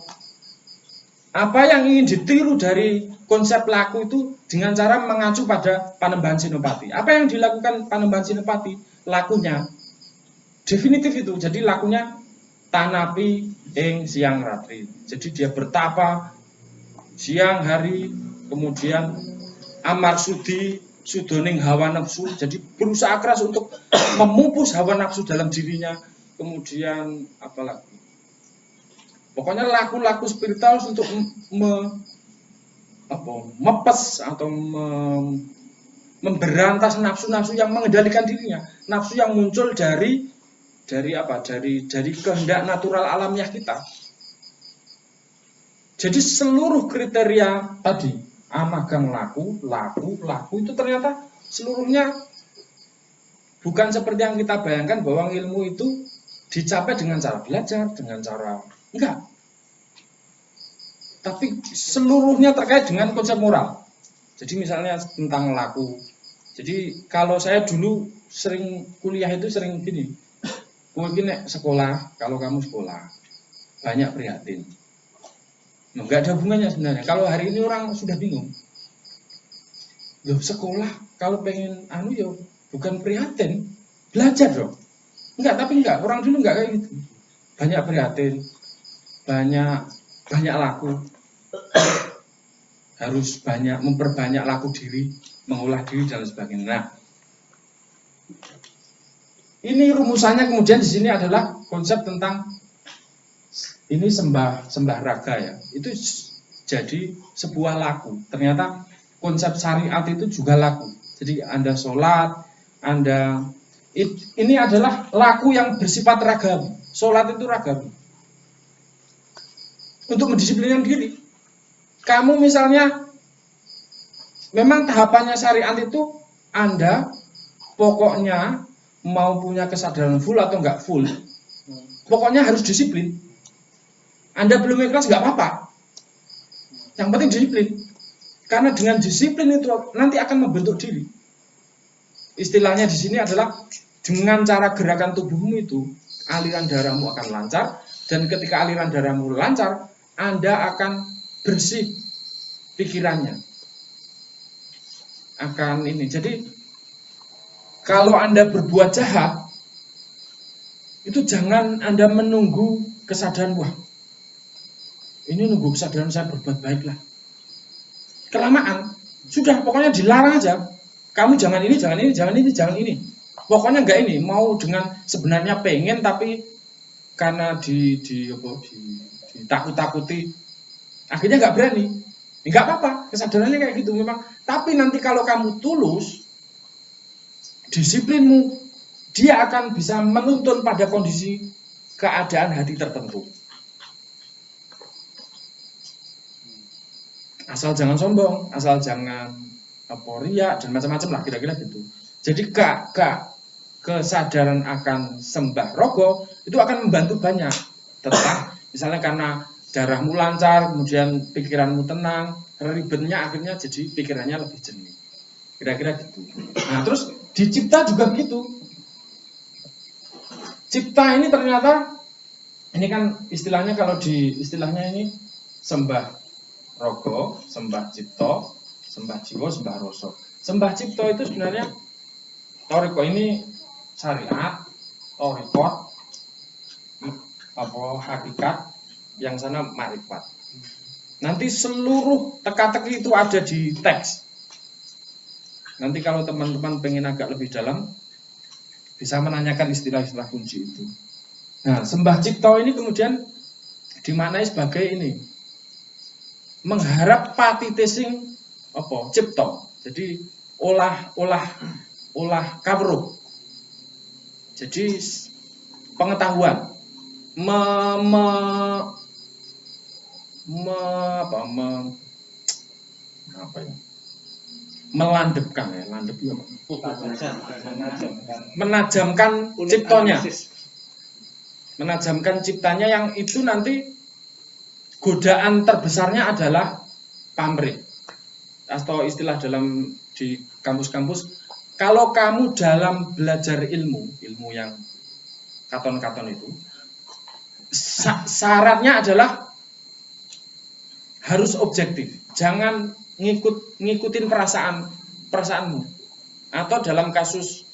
apa yang ingin ditiru dari konsep laku itu dengan cara mengacu pada Panembahan Senopati. Apa yang dilakukan Panembahan Senopati? Lakunya definitif itu. Jadi lakunya tanapi ing siang ratri. Jadi dia bertapa siang hari, kemudian amar sudi sudoning hawa nafsu. Jadi berusaha keras untuk memupus hawa nafsu dalam dirinya. Kemudian apalagi? Pokoknya laku-laku spiritual untuk mepes atau memberantas nafsu-nafsu yang mengendalikan dirinya. Nafsu yang muncul dari kehendak natural alamiah kita. Jadi seluruh kriteria tadi amagang laku itu ternyata seluruhnya bukan seperti yang kita bayangkan bahwa ilmu itu dicapai dengan cara belajar, dengan cara enggak. Tapi seluruhnya terkait dengan konsep moral. Jadi misalnya tentang laku. Jadi kalau saya dulu sering kuliah itu sering gini. Mungkin nek sekolah, kalau kamu sekolah banyak prihatin. Enggak ada hubungannya sebenarnya. Kalau hari ini orang sudah bingung. Loh, sekolah kalau pengen ya bukan prihatin, belajar dong. Enggak, orang dulu enggak kayak gitu. Banyak prihatin, banyak laku. Harus banyak memperbanyak laku diri, mengolah diri dan sebagainya. Nah, ini rumusannya kemudian di sini adalah konsep tentang ini sembah raga ya. Itu jadi sebuah laku. Ternyata konsep syariat itu juga laku. Jadi Anda sholat, ini adalah laku yang bersifat ragam. Sholat itu ragam. Untuk mendisiplinkan diri. Kamu misalnya, memang tahapannya syariat itu Anda pokoknya mau punya kesadaran full atau enggak full, pokoknya harus disiplin. Anda belum ikhlas enggak apa-apa. Yang penting disiplin. Karena dengan disiplin itu nanti akan membentuk diri. Istilahnya di sini adalah dengan cara gerakan tubuhmu itu, aliran darahmu akan lancar, dan ketika aliran darahmu lancar, Anda akan bersih pikirannya. Jadi kalau Anda berbuat jahat, itu jangan Anda menunggu kesadaran, wah ini nunggu kesadaran saya berbuat baik lah. Kelamaan, sudah pokoknya dilarang aja. Kamu jangan ini, jangan ini, jangan ini, jangan ini. Pokoknya enggak ini, mau dengan sebenarnya pengen tapi karena ditakut-takuti, akhirnya nggak berani. Nggak apa-apa, kesadarannya kayak gitu memang. Tapi nanti kalau kamu tulus, disiplinmu, dia akan bisa menuntun pada kondisi keadaan hati tertentu. Asal jangan sombong, asal jangan riya dan macam-macam lah, kira-kira gitu. Jadi kesadaran akan sembah rogo itu akan membantu banyak. Tetap misalnya karena darahmu lancar, kemudian pikiranmu tenang, ribetnya akhirnya jadi pikirannya lebih jernih. Kira-kira gitu. Nah, terus di cipta juga begitu. Cipta ini ternyata, ini kan istilahnya kalau di istilahnya ini sembah rogo, sembah cipto, sembah jiwa, sembah rasa. Sembah cipto itu sebenarnya toriko ini syariat, torikot, hakikat, yang sana makrifat. Nanti seluruh teka-teki itu ada di teks. Nanti kalau teman-teman pengen agak lebih dalam, bisa menanyakan istilah-istilah kunci itu. Nah, sembah cipto ini kemudian dimaknai sebagai ini, mengharap patitesing cipto. Jadi olah kawruh. Jadi pengetahuan, melandepkan ya, menajamkan ciptonya, menajamkan ciptanya, yang itu nanti godaan terbesarnya adalah pamrih, atau istilah dalam di kampus-kampus, kalau kamu dalam belajar ilmu yang katon-katon itu, syaratnya adalah harus objektif, jangan ngikutin perasaanmu. Atau dalam kasus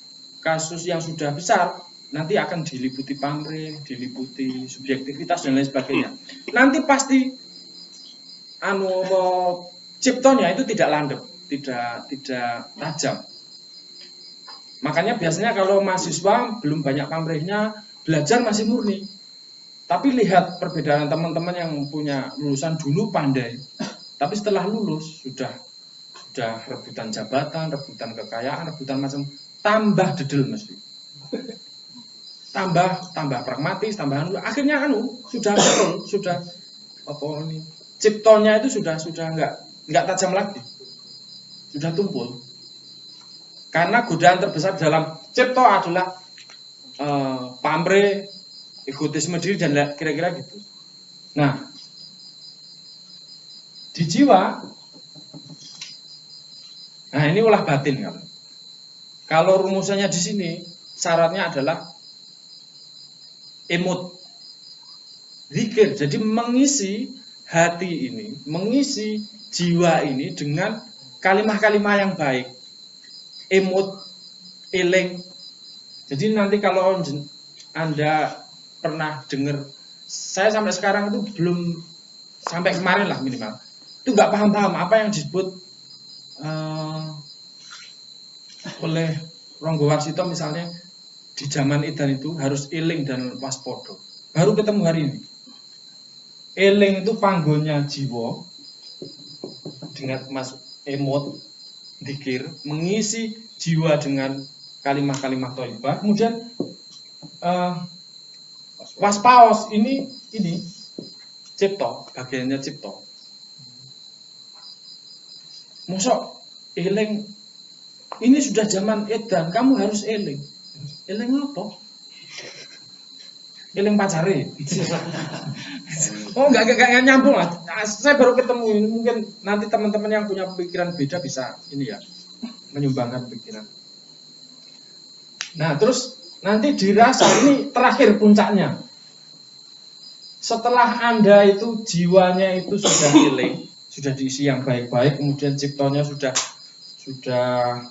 yang sudah besar, nanti akan diliputi pamrih, diliputi subjektivitas dan lain sebagainya. Nanti pasti ciptonya itu tidak landep, tidak tajam. Makanya biasanya kalau mahasiswa belum banyak pamrihnya, belajar masih murni. Tapi lihat perbedaan teman-teman yang punya lulusan dulu pandai, tapi setelah lulus sudah rebutan jabatan, rebutan kekayaan, rebutan macam, tambah dedel mesti. Tambah pragmatis, akhirnya sudah ciptonya itu sudah enggak tajam lagi. Sudah tumpul. Karena godaan terbesar dalam cipto adalah pamrih, egotisme diri dan kira-kira gitu. Nah, di jiwa, nah ini ulah batin kan. Kalau rumusannya di sini, syaratnya adalah emot, zikir. Jadi mengisi hati ini, mengisi jiwa ini dengan kalimah-kalimah yang baik, emot, eling. Jadi nanti kalau Anda pernah dengar, saya sampai sekarang itu belum, sampai kemarin lah minimal, itu nggak paham-paham apa yang disebut oleh Ronggo Warsito misalnya di zaman edan itu harus eling dan waspodo. Baru ketemu hari ini. Eling itu panggonya jiwa dengan mas emot, zikir, mengisi jiwa dengan kalimah-kalimah thayyibah. Kemudian waspaos ini cipto, bagiannya cipto. Mosok eling ini sudah zaman edan, kamu harus eling. Eling apa? Eling pacare. Oh, enggak nyambung lah. Saya baru ketemu ini, mungkin nanti teman-teman yang punya pemikiran beda bisa ini ya, menyumbangkan pikiran. Nah, terus nanti dirasa, ini terakhir puncaknya. Setelah Anda itu jiwanya itu sudah eling, sudah diisi yang baik-baik, kemudian ciptonya sudah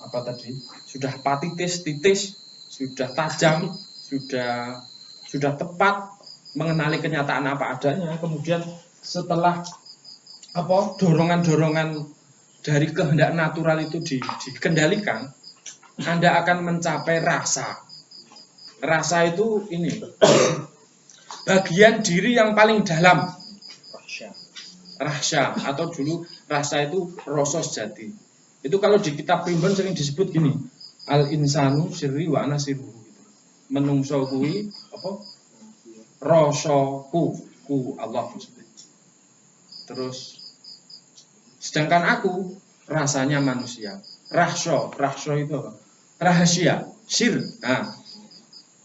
apa tadi? Sudah patitis, titis, sudah tajam, sudah tepat mengenali kenyataan apa adanya. Kemudian setelah apa dorongan-dorongan dari kehendak natural itu dikendalikan, Anda akan mencapai rasa. Rasa itu ini bagian diri yang paling dalam. Rahsya atau dulu rasa itu rasa sejati. Itu kalau di kitab primbon sering disebut gini, al insanu sirri wa ana sirruhu gitu. Menungso kuwi apa? Rasaku, ku Allah maksudnya. Terus sedangkan aku rasanya manusia. Rahsya itu apa? Rahasia, sir. Nah,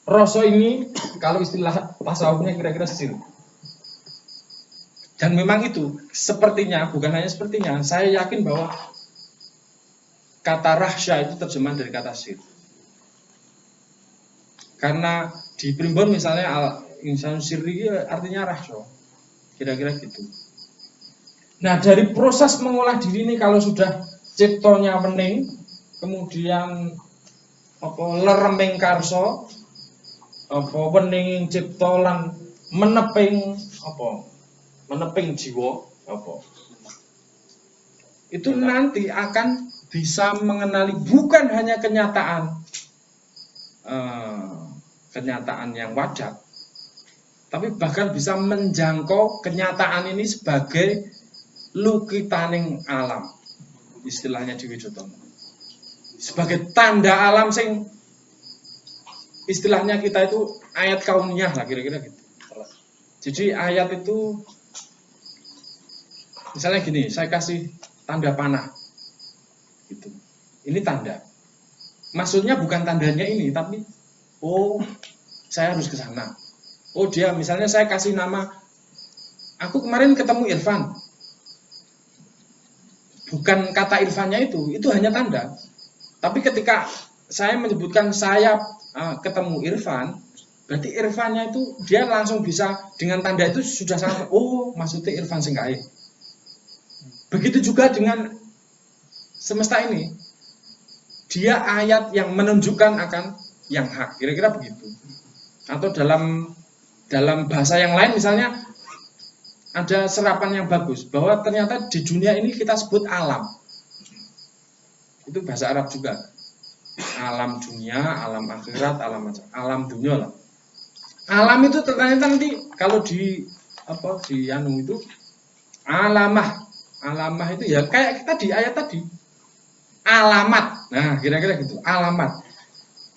rasa ini kalau istilah tasawufnya kira-kira sir. Dan memang itu sepertinya, bukan hanya sepertinya, saya yakin bahwa kata rahsya itu terjemahan dari kata sir. Karena di primbon misalnya al-insan sirri artinya rahsya. Kira-kira gitu. Nah, dari proses mengolah diri ini kalau sudah ciptonya wening, kemudian apa lereming karso, apa wening cipta lan meneping jiwa apa. Itu nanti akan bisa mengenali bukan hanya kenyataan yang wajar, tapi bahkan bisa menjangkau kenyataan ini sebagai lukitaning alam, istilahnya di Wijotono, sebagai tanda alam sing istilahnya kita itu ayat kauniyah lah kira-kira gitu. Jadi ayat itu misalnya gini, saya kasih tanda panah gitu. Ini tanda. Maksudnya bukan tandanya ini, tapi oh, saya harus ke sana. Oh, dia misalnya saya kasih nama, aku kemarin ketemu Irfan. Bukan kata Irfannya itu hanya tanda. Tapi ketika saya menyebutkan saya ketemu Irfan, berarti Irfannya itu dia langsung bisa dengan tanda itu sudah sangat, oh, maksudnya Irfan Singkai. Begitu juga dengan semesta ini, dia ayat yang menunjukkan akan yang hak, kira-kira begitu. Atau dalam bahasa yang lain misalnya ada serapan yang bagus bahwa ternyata di dunia ini kita sebut alam. Itu bahasa Arab juga. Alam dunia, alam akhirat, alam dunia lah. Alam itu ternyata nanti kalau di anu itu alamah itu ya kayak kita di ayat tadi. Alamat. Nah, kira-kira gitu, alamat.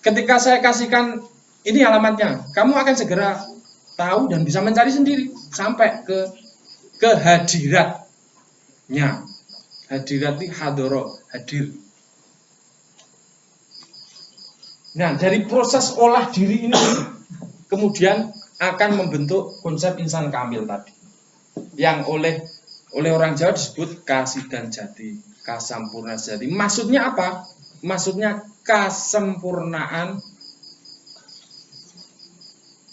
Ketika saya kasihkan ini alamatnya, kamu akan segera tahu dan bisa mencari sendiri sampai ke hadiratnya. Hadirat itu hadoro, hadir. Nah, dari proses olah diri ini kemudian akan membentuk konsep insan kamil tadi. Yang oleh orang Jawa disebut kasidan jati, kasampurna jati. Maksudnya apa? Maksudnya kesempurnaan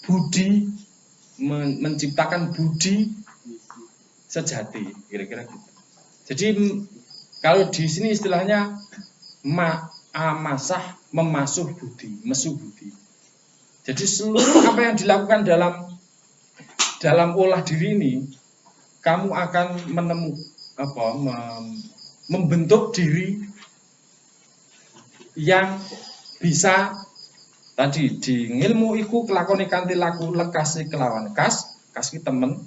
budi, menciptakan budi sejati, kira-kira gitu. Jadi kalau di sini istilahnya masah memasuh budi, mesu budi. Jadi seluruh apa yang dilakukan dalam olah diri ini, kamu akan membentuk diri yang bisa tadi di ngilmu iku kelakoni kanthi laku lekasi kelawan kas ki temen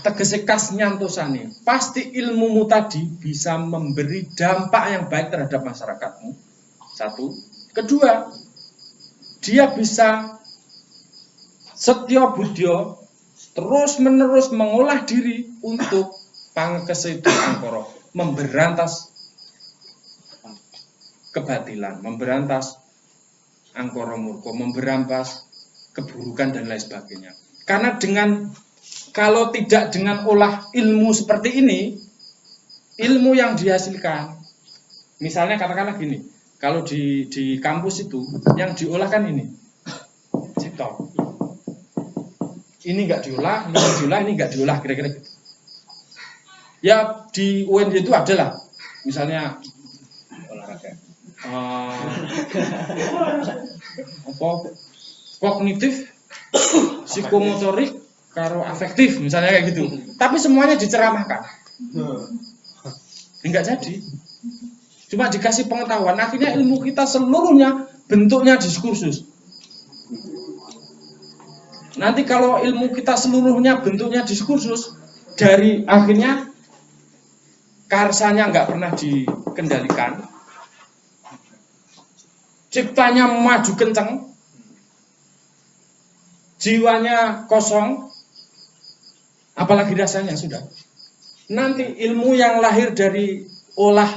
tegese kas nyantosane pasti ilmumu tadi bisa memberi dampak yang baik terhadap masyarakatmu. Satu, kedua, dia bisa setya budya terus menerus mengolah diri untuk pangkesitu angkara, memberantas kebatilan, memberantas angkara murka, memberantas keburukan dan lain sebagainya. Karena kalau tidak dengan olah ilmu seperti ini, ilmu yang dihasilkan, misalnya katakanlah gini, kalau di kampus itu yang diolah kan ini, cipta. Ini nggak diolah, ini nggak diolah, kira-kira gitu. Ya di UNJ itu adalah, misalnya olahraga, kognitif, psikomotorik, karo afektif, misalnya kayak gitu. Tapi semuanya diceramahkan, nggak jadi. Cuma dikasih pengetahuan, akhirnya ilmu kita seluruhnya bentuknya diskursus. Nanti kalau ilmu kita seluruhnya bentuknya diskursus, dari akhirnya karsanya nggak pernah dikendalikan, ciptanya maju kenceng, jiwanya kosong, apalagi rasanya sudah. Nanti ilmu yang lahir dari olah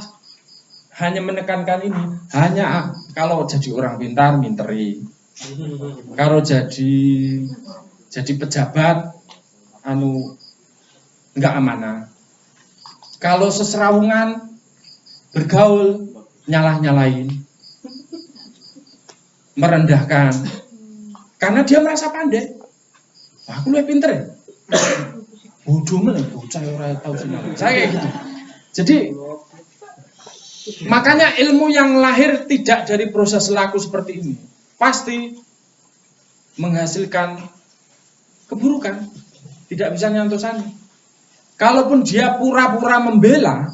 hanya menekankan ini, hanya kalau jadi orang pintar minteri, kalau jadi pejabat nggak amanah, kalau seserawungan bergaul nyalah-nyalain, merendahkan, karena dia merasa pandai. Aku lebih pinter ya, bodoh mana bocah ora tahu sinau. Saya kayak gitu. Jadi makanya ilmu yang lahir tidak dari proses laku seperti ini pasti menghasilkan keburukan, tidak bisa nyantosani. Kalaupun dia pura-pura membela,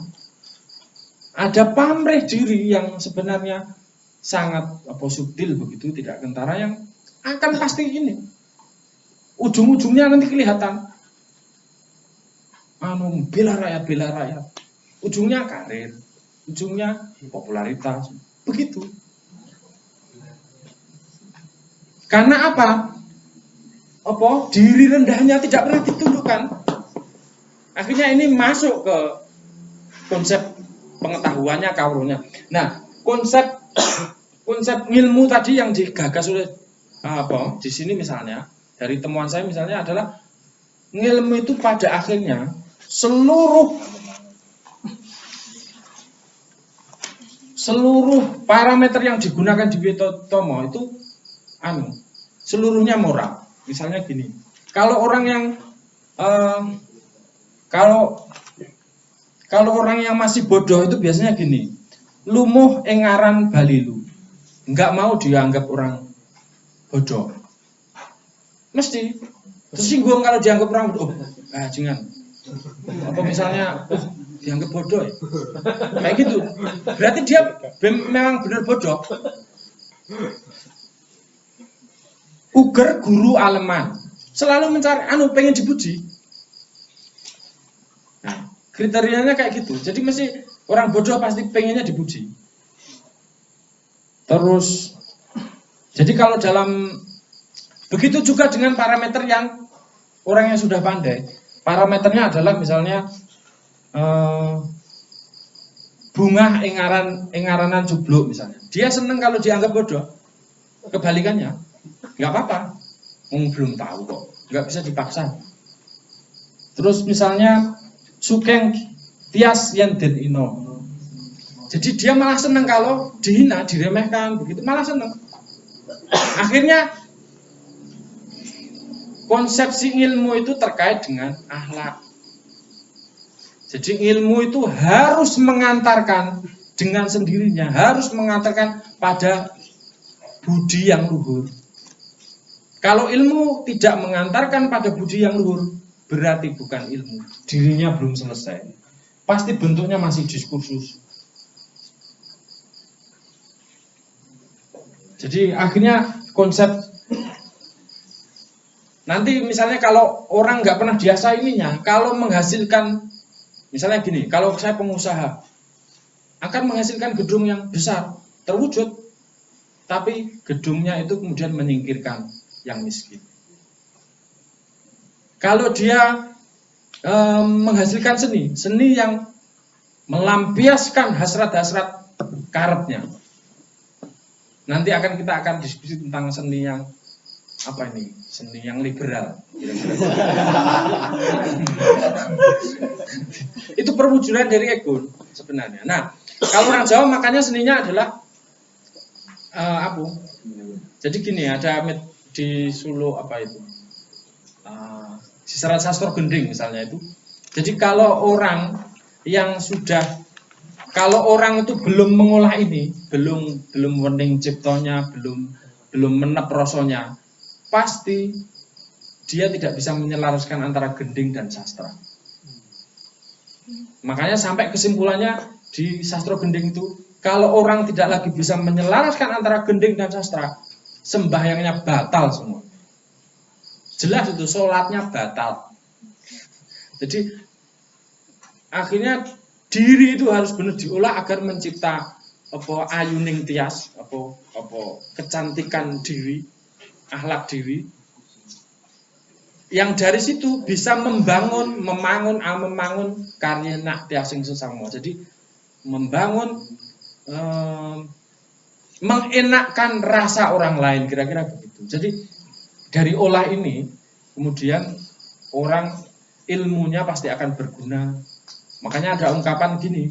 ada pamrih diri yang sebenarnya sangat subtil begitu, tidak kentara, yang akan pasti ini ujung-ujungnya nanti kelihatan bela rakyat, ujungnya karir, ujungnya popularitas, begitu. Karena apa? Diri rendahnya tidak pernah ditundukkan. Akhirnya ini masuk ke konsep pengetahuannya, kawrunya. Nah, konsep ilmu tadi yang digagas oleh di sini misalnya, dari temuan saya misalnya adalah ilmu itu pada akhirnya seluruh parameter yang digunakan di Witotomo itu seluruhnya moral. Misalnya gini, kalau orang yang kalau orang yang masih bodoh itu biasanya gini, lumuh engaran balilu, nggak mau dianggap orang bodoh, mesti tersinggung kalau dianggap orang bodoh. Jangan, apa misalnya dianggap bodoh ya, kayak gitu, berarti dia memang benar bodoh. Uger guru aleman selalu mencari pengen dipuji. Nah, kriterianya kayak gitu. Jadi mesti orang bodoh pasti pengennya dipuji. Terus, jadi kalau begitu juga dengan parameter yang orang yang sudah pandai. Parameternya adalah misalnya bunga engaranan jubluk misalnya. Dia seneng kalau dianggap bodoh. Kebalikannya, nggak apa-apa, belum tahu kok, nggak bisa dipaksa. Terus misalnya sukeng tias yen den ino, jadi dia malah senang kalau dihina, diremehkan, begitu malah senang. Akhirnya konsepsi ilmu itu terkait dengan akhlak. Jadi ilmu itu harus mengantarkan dengan sendirinya, harus mengantarkan pada budi yang luhur. Kalau ilmu tidak mengantarkan pada budi yang luhur, berarti bukan ilmu. Dirinya belum selesai. Pasti bentuknya masih diskursus. Jadi akhirnya konsep nanti misalnya kalau orang nggak pernah biasa ininya, kalau menghasilkan misalnya gini, kalau saya pengusaha akan menghasilkan gedung yang besar, terwujud, tapi gedungnya itu kemudian menyingkirkan yang miskin. Kalau dia menghasilkan seni yang melampiaskan hasrat-hasrat karepnya. Nanti kita akan diskusi tentang seni yang apa ini? Seni yang liberal. Itu perwujudan dari ego sebenarnya. Nah, kalau orang Jawa makanya seninya adalah apa? Jadi gini, ada di Solo apa itu? Di Serat Sastro Gending misalnya itu. Jadi kalau orang itu belum mengolah ini, belum wening ciptonya, belum menep rosonya, pasti dia tidak bisa menyelaraskan antara gending dan sastra. Makanya sampai kesimpulannya di sastro gending itu, kalau orang tidak lagi bisa menyelaraskan antara gending dan sastra, sembahyangnya batal semua. Jelas itu, sholatnya batal. Jadi akhirnya diri itu harus benar diolah agar mencipta ayuning tias, kecantikan diri, akhlak diri, yang dari situ bisa membangun karya nak tiasing sesama. Jadi membangun mengenakkan rasa orang lain, kira-kira begitu. Jadi dari olah ini kemudian orang ilmunya pasti akan berguna. Makanya ada ungkapan gini,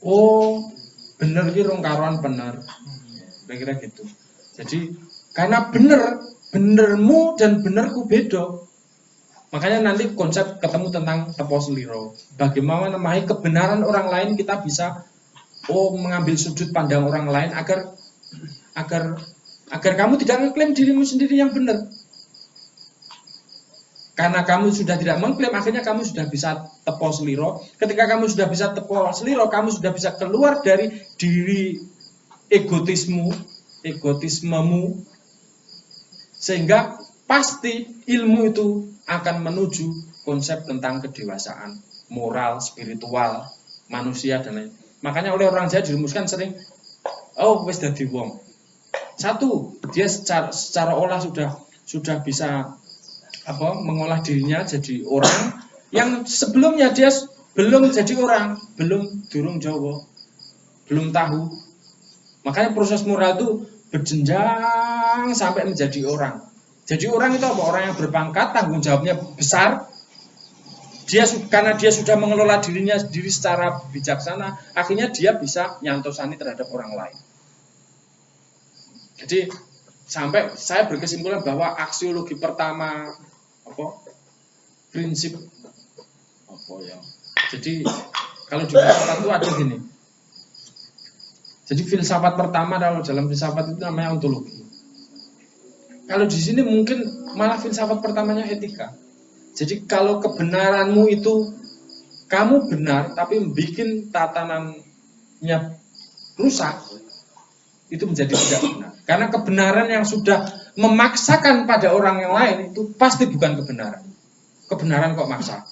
oh bener ki rong karuan bener, kira-kira gitu. Jadi karena benermu dan benerku beda, makanya nanti konsep ketemu tentang tepo seliro. Bagaimana memahami kebenaran orang lain, kita bisa mengambil sudut pandang orang lain agar kamu tidak mengklaim dirimu sendiri yang benar. Karena kamu sudah tidak mengklaim, akhirnya kamu sudah bisa tepo seliro. Ketika kamu sudah bisa tepo seliro, kamu sudah bisa keluar dari diri egotismemu, sehingga pasti ilmu itu akan menuju konsep tentang kedewasaan, moral, spiritual, manusia dan lain. Makanya oleh orang Jawa dirumuskan sering, wis dadi wong. Satu, dia secara olah sudah bisa mengolah dirinya jadi orang yang sebelumnya dia belum jadi orang, durung Jawa, belum tahu. Makanya proses moral itu berjenjang sampai menjadi orang. Jadi orang itu apa? Orang yang berpangkat, tanggung jawabnya besar. Karena dia sudah mengelola dirinya sendiri secara bijaksana, akhirnya dia bisa nyantosani terhadap orang lain. Jadi sampai saya berkesimpulan bahwa aksiologi pertama prinsip jadi kalau di filsafat itu ada gini. Jadi filsafat pertama dalam filsafat itu namanya ontologi. Kalau di sini mungkin malah filsafat pertamanya etika. Jadi kalau kebenaranmu itu kamu benar tapi bikin tatanannya rusak, itu menjadi tidak benar. Karena kebenaran yang sudah memaksakan pada orang yang lain itu pasti bukan kebenaran. Kebenaran kok maksa?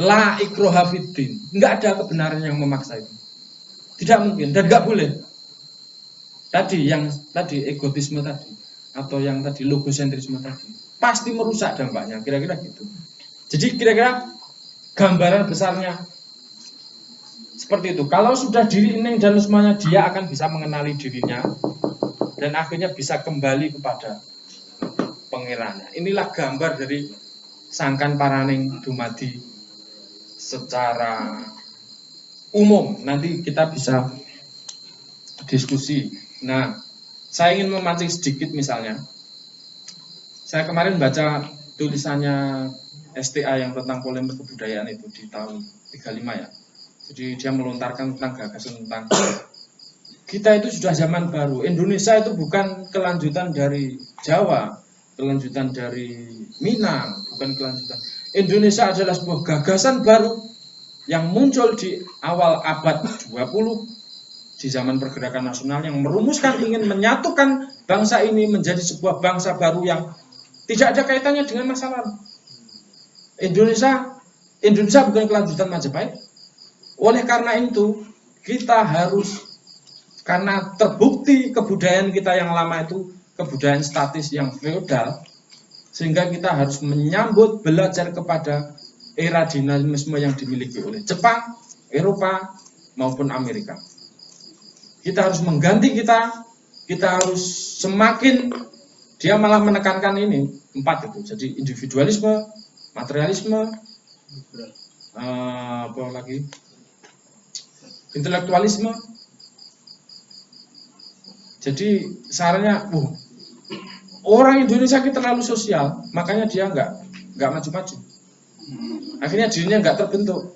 La ikroha fiddin. Enggak ada kebenaran yang memaksa itu. Tidak mungkin dan enggak boleh. Tadi egotisme tadi atau yang tadi logosentrisme tadi pasti merusak dampaknya, kira-kira gitu. Jadi kira-kira gambaran besarnya seperti itu. Kalau sudah diri ini dan semuanya, dia akan bisa mengenali dirinya dan akhirnya bisa kembali kepada pangerannya. Inilah gambar dari sangkan paraning dumadi secara umum. Nanti kita bisa diskusi. Nah, saya ingin memancing sedikit misalnya Saya kemarin baca tulisannya STA yang tentang polemik kebudayaan itu di tahun 35 ya. Jadi dia melontarkan tentang gagasan tentang kita itu sudah zaman baru. Indonesia itu bukan kelanjutan dari Jawa, kelanjutan dari Minang, bukan kelanjutan. Indonesia adalah sebuah gagasan baru yang muncul di awal abad 20 di zaman pergerakan nasional yang merumuskan ingin menyatukan bangsa ini menjadi sebuah bangsa baru yang tidak ada kaitannya dengan masa lalu. Indonesia bukan kelanjutan Majapahit. Oleh karena itu, kita harus, karena terbukti kebudayaan kita yang lama itu kebudayaan statis yang feodal, sehingga kita harus menyambut belajar kepada era dinamisme yang dimiliki oleh Jepang, Eropa, maupun Amerika. Kita harus mengganti kita harus semakin, dia malah menekankan ini, 4 itu. Jadi individualisme, materialisme, apa lagi? Intelektualisme. Jadi sarannya, orang Indonesia kita terlalu sosial, makanya dia nggak maju-maju. Akhirnya dirinya nggak terbentuk,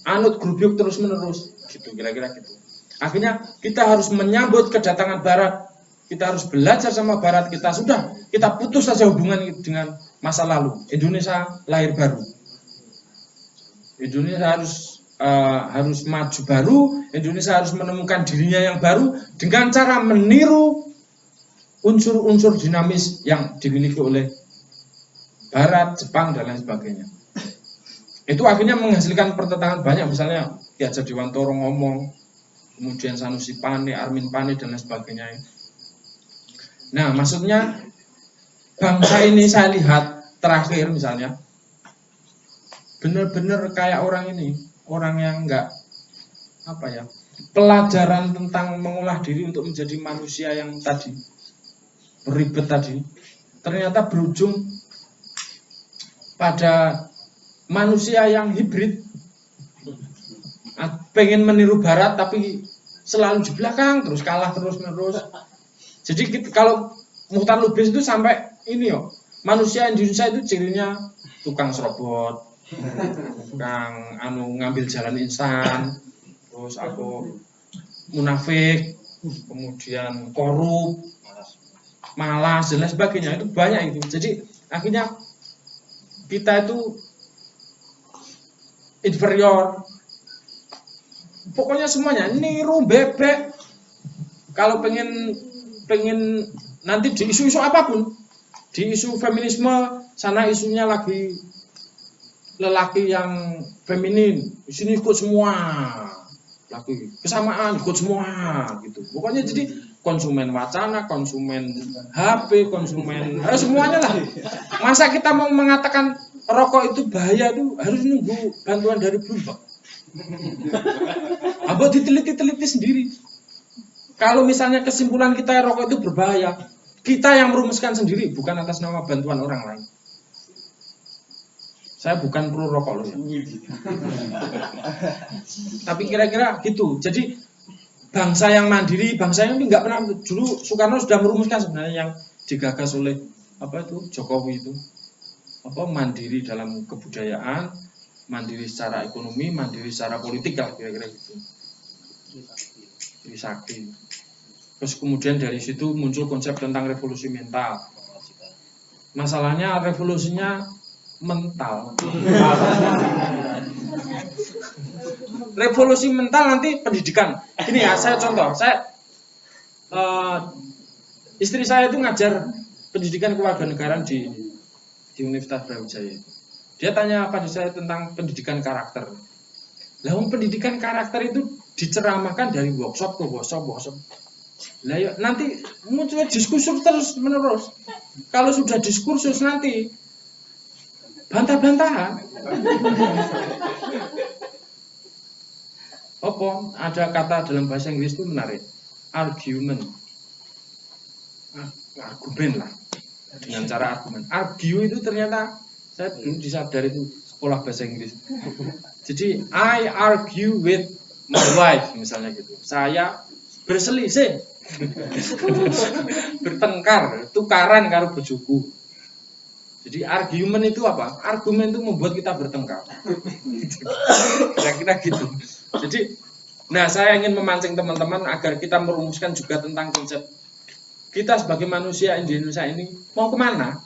anut grup terus menerus, gitu kira-kira gitu. Akhirnya kita harus menyambut kedatangan Barat, kita harus belajar sama Barat, kita putus saja hubungan dengan masa lalu. Indonesia lahir baru, Indonesia harus maju baru, Indonesia harus menemukan dirinya yang baru dengan cara meniru unsur-unsur dinamis yang dimiliki oleh Barat, Jepang, dan lain sebagainya. Itu akhirnya menghasilkan pertentangan banyak, misalnya Ki Hajar Dewantara ngomong, kemudian Sanusi Pane, Armin Pane, dan lain sebagainya. Nah, maksudnya bangsa ini saya lihat terakhir misalnya, benar-benar kayak orang ini, orang yang enggak, pelajaran tentang mengolah diri untuk menjadi manusia yang tadi, beribet tadi, ternyata berujung pada manusia yang hibrid, pengen meniru Barat tapi selalu di belakang, terus kalah terus-menerus. Jadi kalau Muhtar Lubis itu sampai ini manusia Indonesia itu cirinya tukang serobot, tukang ngambil jalan instan, terus munafik, kemudian korup, malas, dan lain sebagainya. Itu banyak itu. Jadi akhirnya kita itu inferior, pokoknya semuanya niru bebek. Kalau pengen nanti di isu-isu apapun, di isu feminisme sana isunya lagi lelaki yang feminin, di sini ikut semua, lagi kesamaan ikut semua gitu. Pokoknya jadi konsumen wacana, konsumen HP, konsumen semuanya lah. Masa kita mau mengatakan rokok itu bahaya itu harus nunggu bantuan dari Bloomberg? Abang diteliti sendiri. Kalau misalnya kesimpulan kita rokok itu berbahaya, kita yang merumuskan sendiri, bukan atas nama bantuan orang lain. Saya bukan pro rokok loh ya. Tapi kira-kira gitu. Jadi bangsa yang mandiri, bangsa yang nggak pernah, dulu Soekarno sudah merumuskan sebenarnya yang digagas oleh Jokowi itu, mandiri dalam kebudayaan, mandiri secara ekonomi, mandiri secara politik lah kira-kira gitu. Trisakti. Terus kemudian dari situ muncul konsep tentang revolusi mental. Masalahnya revolusinya mental. Revolusi mental nanti pendidikan. Ini ya, saya contoh. Istri saya itu ngajar pendidikan kewarganegaraan di Universitas Brawijaya. Dia tanya pada saya tentang pendidikan karakter. Pendidikan karakter itu diceramahkan dari workshop ke workshop. Nanti muncul diskursus terus menerus. Kalau sudah diskursus nanti bantah-bantahan. Ada kata dalam bahasa Inggris itu menarik, argumen lah, dengan cara argumen. Argue itu ternyata saya belum disadari itu sekolah bahasa Inggris. Jadi I argue with my wife misalnya gitu. Saya berselisih, bertengkar, tukaran karo bojoku. Jadi argumen itu apa? Argumen itu membuat kita bertengkar. Kira-kira gitu. Jadi, nah saya ingin memancing teman-teman agar kita merumuskan juga tentang konsep kita sebagai manusia di Indonesia ini mau kemana?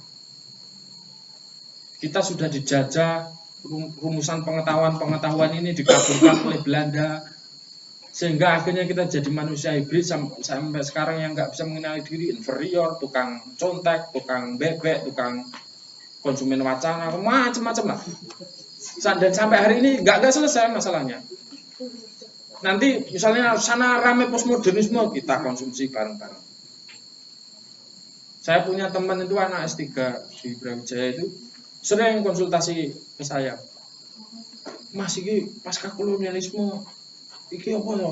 Kita sudah dijajah, rumusan pengetahuan ini dikaburkan oleh Belanda, sehingga akhirnya kita jadi manusia hibrid sampai sekarang yang nggak bisa mengenali diri, inferior, tukang contek, tukang bebek, tukang konsumen wacana, macam-macam lah. Dan sampai hari ini nggak selesai masalahnya. Nanti misalnya sana rame postmodernisme, kita konsumsi bareng-bareng. Saya punya teman itu anak S3 di Brawijaya itu sering konsultasi ke saya. Mas iki pasca kolonialisme iki apa ya?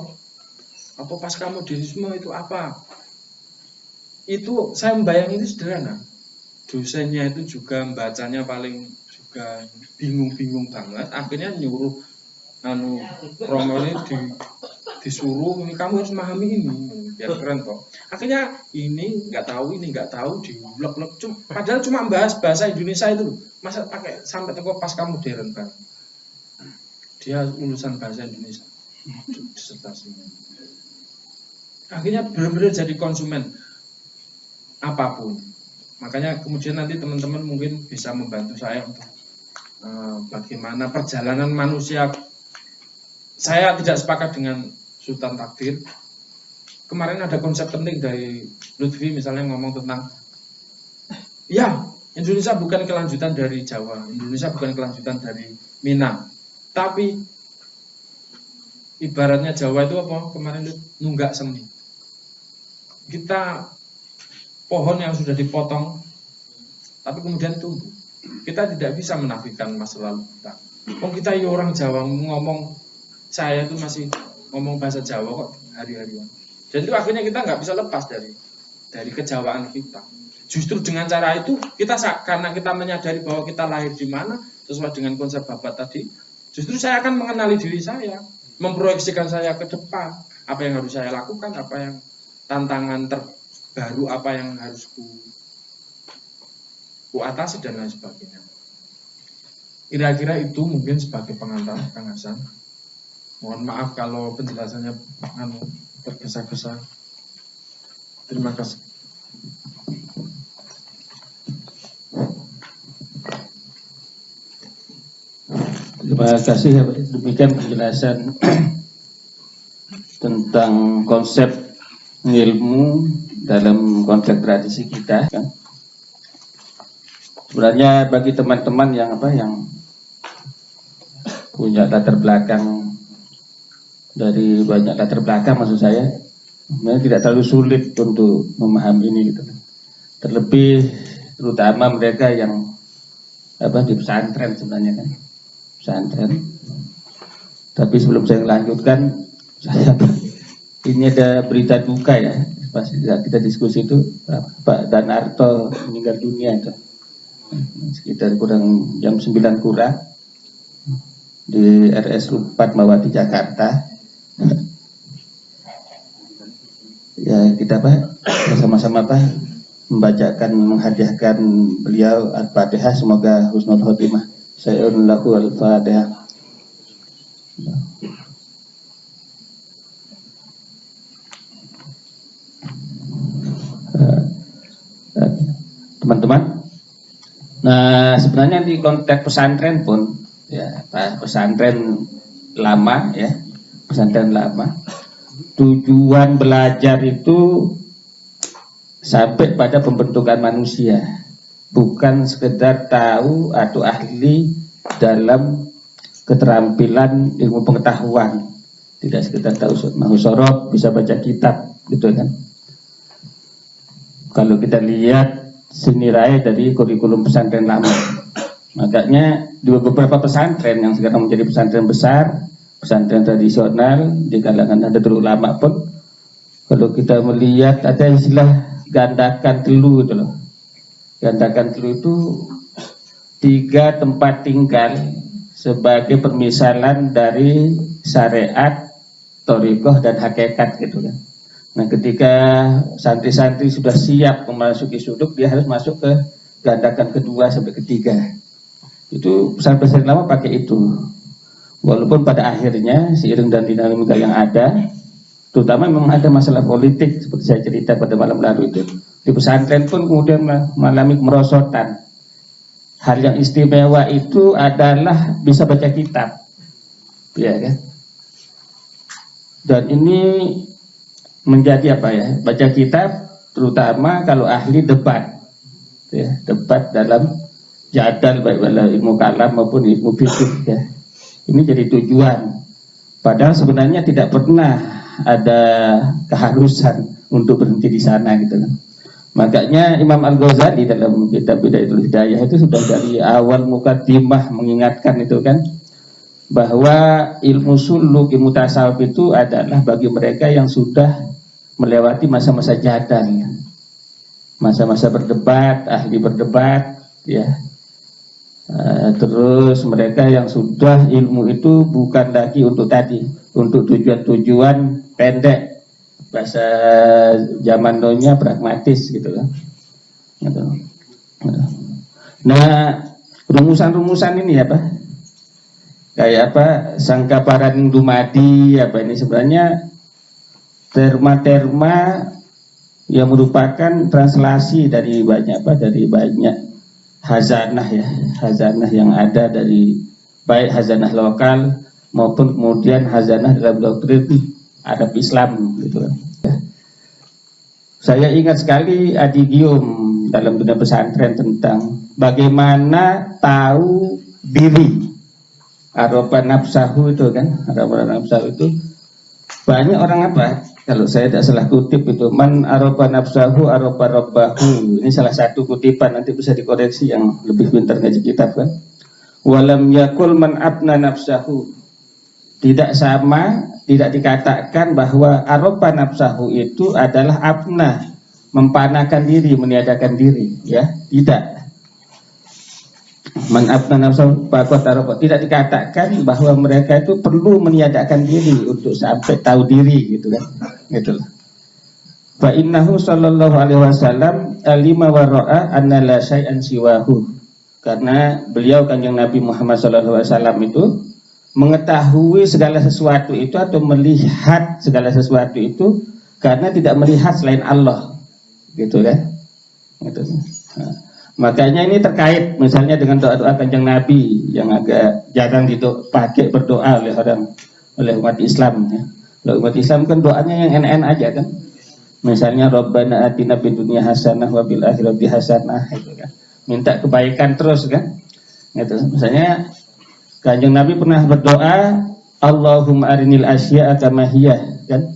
Apa pasca modernisme itu apa? Itu saya membayangin itu sederhana. Dosennya itu juga membacanya paling juga bingung-bingung banget. Akhirnya nyuruh Romo ini disuruh ini kamu harus memahami ini biar keren toh. Akhirnya ini nggak tahu diulek-ulek. Padahal cuma bahas bahasa Indonesia itu, masa pakai sampai teko pasca modern kan? Dia lulusan bahasa Indonesia disertasinya. Akhirnya benar-benar jadi konsumen apapun. Makanya kemudian nanti teman-teman mungkin bisa membantu saya untuk bagaimana perjalanan manusia. Saya tidak sepakat dengan Sultan Takdir. Kemarin ada konsep penting dari Lutfi misalnya ngomong tentang ya Indonesia bukan kelanjutan dari Jawa, Indonesia bukan kelanjutan dari Minang, tapi ibaratnya Jawa itu apa? Kemarin itu nunggak semi. Kita pohon yang sudah dipotong, tapi kemudian tumbuh. Kita tidak bisa menafikan masa lalu kita. Kita ya orang Jawa ngomong, saya itu masih ngomong bahasa Jawa kok hari-harian. Dan itu akhirnya kita nggak bisa lepas dari kejawaan kita. Justru dengan cara itu kita karena kita menyadari bahwa kita lahir di mana sesuai dengan konsep Bapak tadi, justru saya akan mengenali diri saya, memproyeksikan saya ke depan, apa yang harus saya lakukan, apa yang tantangan terbaru, apa yang harus ku atasi dan lain sebagainya. Kira-kira itu mungkin sebagai pengantar, Kang Hasan. Mohon maaf kalau penjelasannya tergesa-gesa. Terima kasih. Terima kasih ya, demikian penjelasan tentang konsep ilmu dalam konteks tradisi kita. Sebenarnya bagi teman-teman yang punya latar belakang dari banyak latar belakang, maksud saya, tidak terlalu sulit untuk memahami ini gitu. Terlebih terutama mereka yang di pesantren sebenarnya kan, pesantren. Tapi sebelum saya lanjutkan, ini ada berita duka ya, pas kita diskusi itu Pak Danarto meninggal dunia itu sekitar kurang jam 9 kurang di RSU Fatmawati Jakarta. Ya kita sama-sama membacakan, menghadiahkan beliau Al-Fatihah, semoga husnul khotimah. Sayyidun lahu Al-Fatihah. Teman-teman, nah sebenarnya di konteks pesantren pun ya, pesantren lama ya, pesantren lama, tujuan belajar itu sampai pada pembentukan manusia, bukan sekedar tahu atau ahli dalam keterampilan ilmu pengetahuan, tidak sekedar tahu mahusorob, bisa baca kitab gitu kan. Kalau kita lihat senirai dari kurikulum pesantren lama, makanya di beberapa pesantren yang sekarang menjadi pesantren besar, pesantren tradisional di kalangan Nahdlatul Ulama pun, kalau kita melihat ada istilah gandakan telu itu loh. Gandakan telu itu 3 tempat tinggal sebagai permisalan dari syariat, thariqah dan hakikat gitu kan. Nah ketika santri-santri sudah siap memasuki suduk, dia harus masuk ke gandakan kedua sampai ketiga. Itu pesantren lama pakai itu. Walaupun pada akhirnya seiring dan dinamika yang ada, terutama memang ada masalah politik seperti saya cerita pada malam lalu itu. Di pesantren pun kemudian mengalami kemerosotan. Hal yang istimewa itu adalah bisa baca kitab, ya kan? Dan ini menjadi apa ya? Baca kitab, terutama kalau ahli debat, ya, debat dalam jadal baik dalam ilmu kalam maupun ilmu fikih, ya. Ini jadi tujuan. Padahal sebenarnya tidak pernah ada keharusan untuk berhenti di sana gitu kan. Makanya Imam Al-Ghazali dalam kitab Bidayatul Hidayah itu sudah dari awal mukadimah mengingatkan itu kan, bahwa ilmu suluk, ilmu tasawuf itu adalah bagi mereka yang sudah melewati masa-masa jadal, masa-masa berdebat, ahli berdebat, ya. Terus mereka yang sudah ilmu itu bukan lagi untuk tadi, untuk tujuan-tujuan pendek, bahasa zaman dahulunya pragmatis gitu kan. Nah, rumusan-rumusan ini apa? Kayak apa? Sangkaparan Dumadi apa ini sebenarnya terma-terma yang merupakan translasi dari banyak apa? Dari banyak hazanah ya, hazanah yang ada dari baik hazanah lokal maupun kemudian hazanah dalam doktrin adab Islam gitu kan. Saya ingat sekali adigium dalam dunia pesantren tentang bagaimana tahu diri, aroba nafsahu itu kan, aroba nafsahu itu banyak orang apa? Kalau saya tidak salah kutip itu man aroba nafsahu aroba robbahu. Ini salah satu kutipan, nanti bisa dikoreksi yang lebih pintar ngaji kitab kan. Walam yakul man abna nafsahu. Tidak sama, tidak dikatakan bahwa aroba nafsahu itu adalah abna, mempanakan diri, meniadakan diri, ya. Tidak. Man abna nafsahu faqad aroba. Tidak dikatakan bahwa mereka itu perlu meniadakan diri untuk sampai tahu diri gitu kan. Gitu. Fa innahu sallallahu alaihi wasallam alima wa ra'a anna la syai'an siwahu. Karena beliau Kanjeng Nabi Muhammad sallallahu alaihi wasallam itu mengetahui segala sesuatu itu atau melihat segala sesuatu itu karena tidak melihat selain Allah. Gitu kan? Gitu. Nah, makanya ini terkait misalnya dengan doa-doa Kanjeng Nabi yang agak jarang dipakai berdoa oleh umat Islam ya. Kalau umat Islam kan doanya yang NN aja kan. Misalnya Rabbana atina fid dunya hasanah wa fil akhirati hasanah itu kan. Minta kebaikan terus kan. Gitu. Misalnya Kanjeng Nabi pernah berdoa Allahumma arinil asya'a kama hiya kan.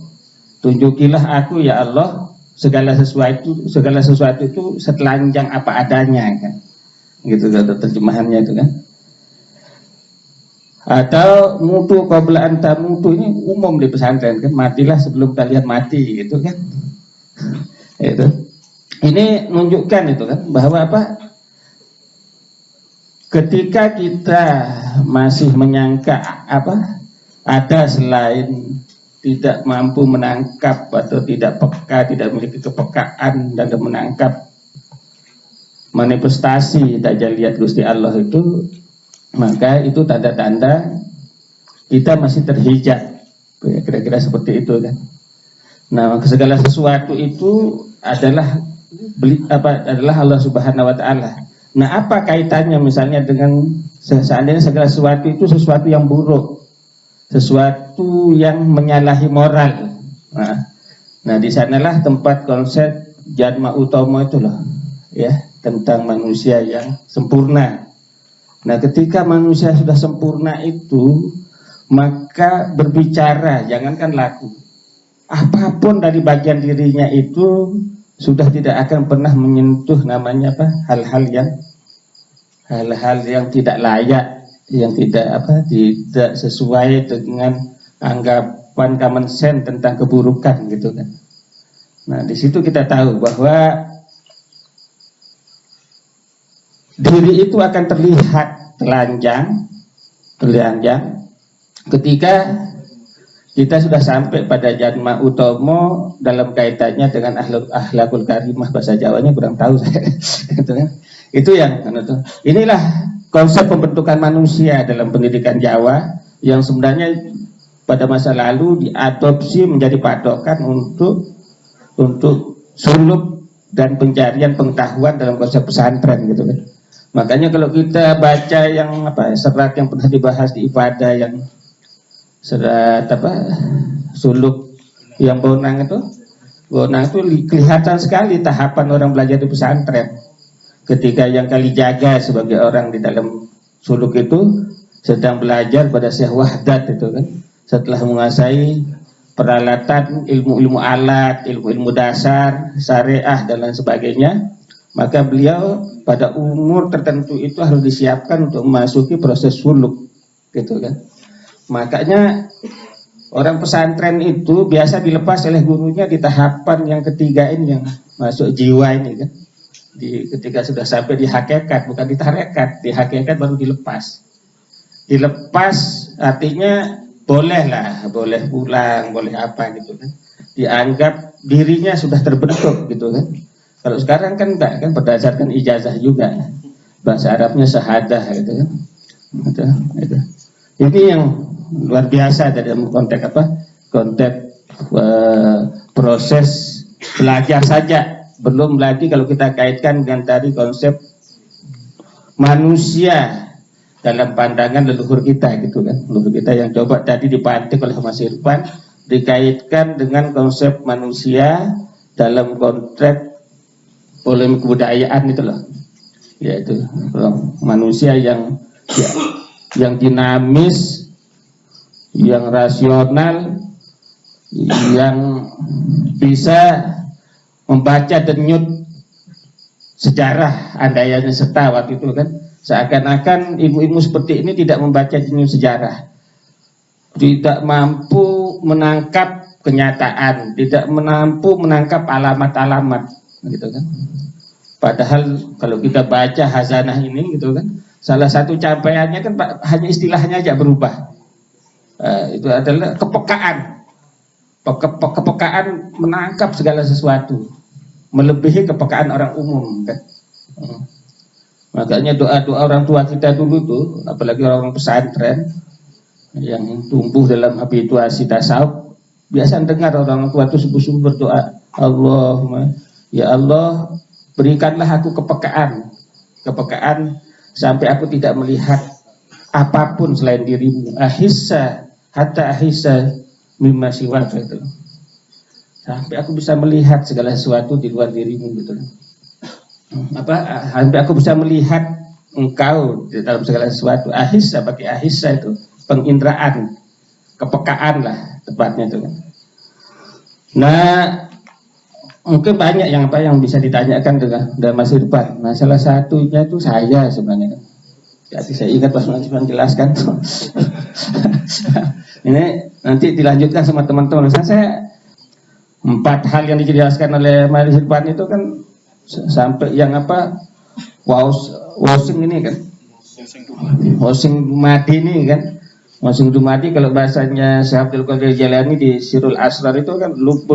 Tunjukilah aku ya Allah segala sesuatu itu setelanjang apa adanya kan. Gitu kan terjemahannya itu kan. Atau mutu qabla anta mutu, ini umum di pesantren kan, matilah sebelum kalian mati gitu kan. Itu ini menunjukkan itu kan bahwa apa, ketika kita masih menyangka apa ada selain tidak mampu menangkap atau tidak peka, tidak memiliki kepekaan dalam menangkap manifestasi tajalliyat Gusti Allah itu, maka itu tanda-tanda kita masih terhijab, kira-kira seperti itu kan. Nah, segala sesuatu itu adalah Allah Subhanahu Wa Taala. Nah, apa kaitannya misalnya dengan seandainya segala sesuatu itu sesuatu yang buruk, sesuatu yang menyalahi moral. Nah di sanalah tempat konsep Jatma Utomo itu loh, ya, tentang manusia yang sempurna. Nah, ketika manusia sudah sempurna itu, maka berbicara, jangankan laku, apapun dari bagian dirinya itu sudah tidak akan pernah menyentuh namanya apa, hal-hal yang tidak layak, yang tidak sesuai dengan anggapan common sense tentang keburukan gitu kan. Nah, di situ kita tahu bahwa diri itu akan terlihat telanjang ketika kita sudah sampai pada Janma Utomo dalam kaitannya dengan akhlakul karimah, bahasa Jawanya kurang tahu saya. Itu yang inilah konsep pembentukan manusia dalam pendidikan Jawa yang sebenarnya pada masa lalu diadopsi menjadi patokan untuk suluk dan pencarian pengetahuan dalam konsep pesantren gitu kan. Makanya kalau kita baca yang serat yang pernah dibahas di ibadah, yang serat suluk yang Bonang itu kelihatan sekali tahapan orang belajar di pesantren. Ketika yang Kalijaga sebagai orang di dalam suluk itu sedang belajar pada Syekh Wahdat itu kan, setelah menguasai peralatan ilmu-ilmu alat, ilmu-ilmu dasar, syariah dan lain sebagainya, maka beliau pada umur tertentu itu harus disiapkan untuk memasuki proses suluk gitu kan. Makanya orang pesantren itu biasa dilepas oleh gurunya di tahapan yang ketiga ini, yang masuk jiwa ini kan. Ketika sudah sampai di hakikat, bukan di tarekat, di hakikat baru dilepas. Dilepas artinya boleh pulang, boleh apa gitu kan. Dianggap dirinya sudah terbentuk gitu kan. Kalau sekarang kan enggak kan, berdasarkan ijazah juga. Bahasa Arabnya syahadah gitu kan. Gitu. Ini yang luar biasa dalam konteks konteks proses belajar saja. Belum lagi kalau kita kaitkan dengan tadi konsep manusia dalam pandangan leluhur kita gitu kan. Leluhur kita yang coba tadi dipantik oleh Mas Irfan, dikaitkan dengan konsep manusia dalam konteks polemik kebudayaan itu loh. Yaitu manusia yang dinamis, yang rasional, yang bisa membaca denyut sejarah andainya serta waktu itu kan, seakan-akan ilmu-ilmu seperti ini tidak membaca denyut sejarah, tidak mampu menangkap kenyataan, tidak mampu menangkap alamat-alamat gitu kan. Padahal kalau kita baca Hazanah ini gitu kan, salah satu capaiannya kan hanya istilahnya aja berubah. Itu adalah kepekaan menangkap segala sesuatu, melebihi kepekaan orang umum kan. Makanya doa-doa orang tua kita dulu tuh, apalagi orang pesantren yang tumbuh dalam habituasi tasawuf, biasa dengar orang tua itu subuh-subuh berdoa, Allahumma ya Allah berikanlah aku kepekaan sampai aku tidak melihat apapun selain dirimu, ahissa hatta ahissa mimma siwaka itu, sampai aku bisa melihat segala sesuatu di luar dirimu gitu. Sampai aku bisa melihat engkau di dalam segala sesuatu. Ahissa, pakai ahissa itu penginderaan, kepekaan lah tepatnya itu kan. Nah, mungkin banyak yang bisa ditanyakan dengan Mas Irfan. Nah, salah satunya itu saya sebenarnya. Jadi saya ingat pas Mas Irfan jelaskan tuh. Ini nanti dilanjutkan sama teman-teman. Saya 4 hal yang dijelaskan oleh Mas Irfan itu kan sampai yang washing ini kan, washing dumadi ini kan, washing dumadi kalau bahasanya Syekh Abdul Qadir Jailani di Sirul Asrar itu kan lub,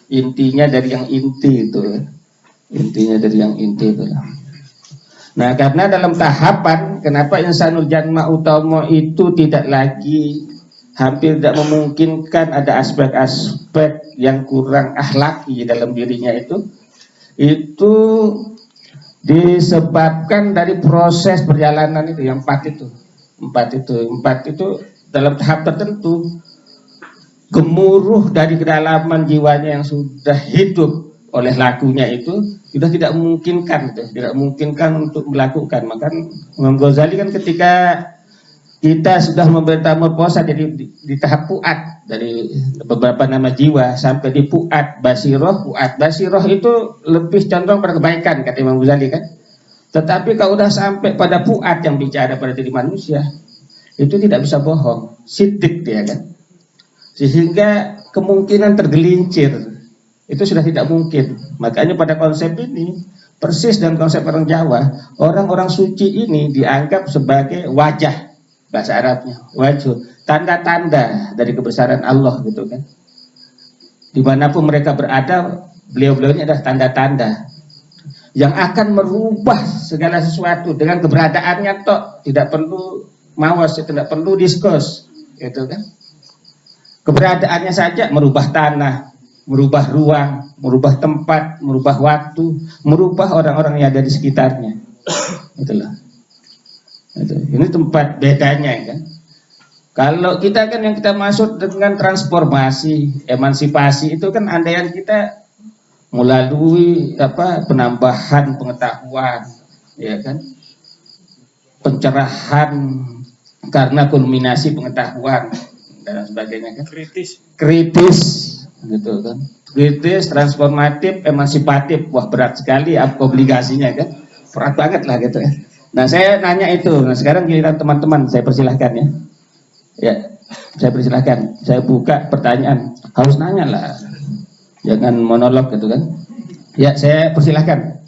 intinya dari yang inti itu, intinya dari yang inti itu. Nah, karena dalam tahapan kenapa Insanul Janma Utomo itu tidak lagi, hampir tidak memungkinkan ada aspek-aspek yang kurang akhlaki dalam dirinya itu disebabkan dari proses perjalanan itu yang empat itu dalam tahap tertentu gemuruh dari kedalaman jiwanya yang sudah hidup oleh lakunya itu sudah tidak memungkinkan untuk melakukan. Maka Imam Ghazali kan ketika kita sudah metamorfosa jadi di tahap puat dari beberapa nama jiwa sampai di puat basiroh itu lebih condong pada kebaikan kata Imam Ghazali kan. Tetapi kalau sudah sampai pada puat yang bicara pada diri manusia itu tidak bisa bohong, sidik dia kan, sehingga kemungkinan tergelincir itu sudah tidak mungkin. Makanya pada konsep ini persis dengan konsep orang Jawa, orang-orang suci ini dianggap sebagai wajah, bahasa Arabnya wajah, tanda-tanda dari kebesaran Allah gitu kan. Dimanapun mereka berada, beliau-beliau ini adalah tanda-tanda yang akan merubah segala sesuatu dengan keberadaannya tok, tidak perlu mawas, tidak perlu diskus, gitu kan. Keberadaannya saja merubah tanah, merubah ruang, merubah tempat, merubah waktu, merubah orang-orang yang ada di sekitarnya. Itulah. Ini tempat bedanya kan. Kalau kita kan yang kita masuk dengan transformasi, emansipasi itu kan andaian kita melalui penambahan pengetahuan, ya kan, pencerahan karena kulminasi pengetahuan dan sebagainya kan. Kritis, gitu kan. Kritis, transformatif, emansipatif, wah berat sekali obligasinya kan, berat banget lah gitu ya. Nah saya nanya itu, nah sekarang giliran teman-teman, saya persilahkan ya. Ya, saya persilahkan, saya buka pertanyaan, harus nanya lah, jangan monolog gitu kan. Ya, saya persilahkan.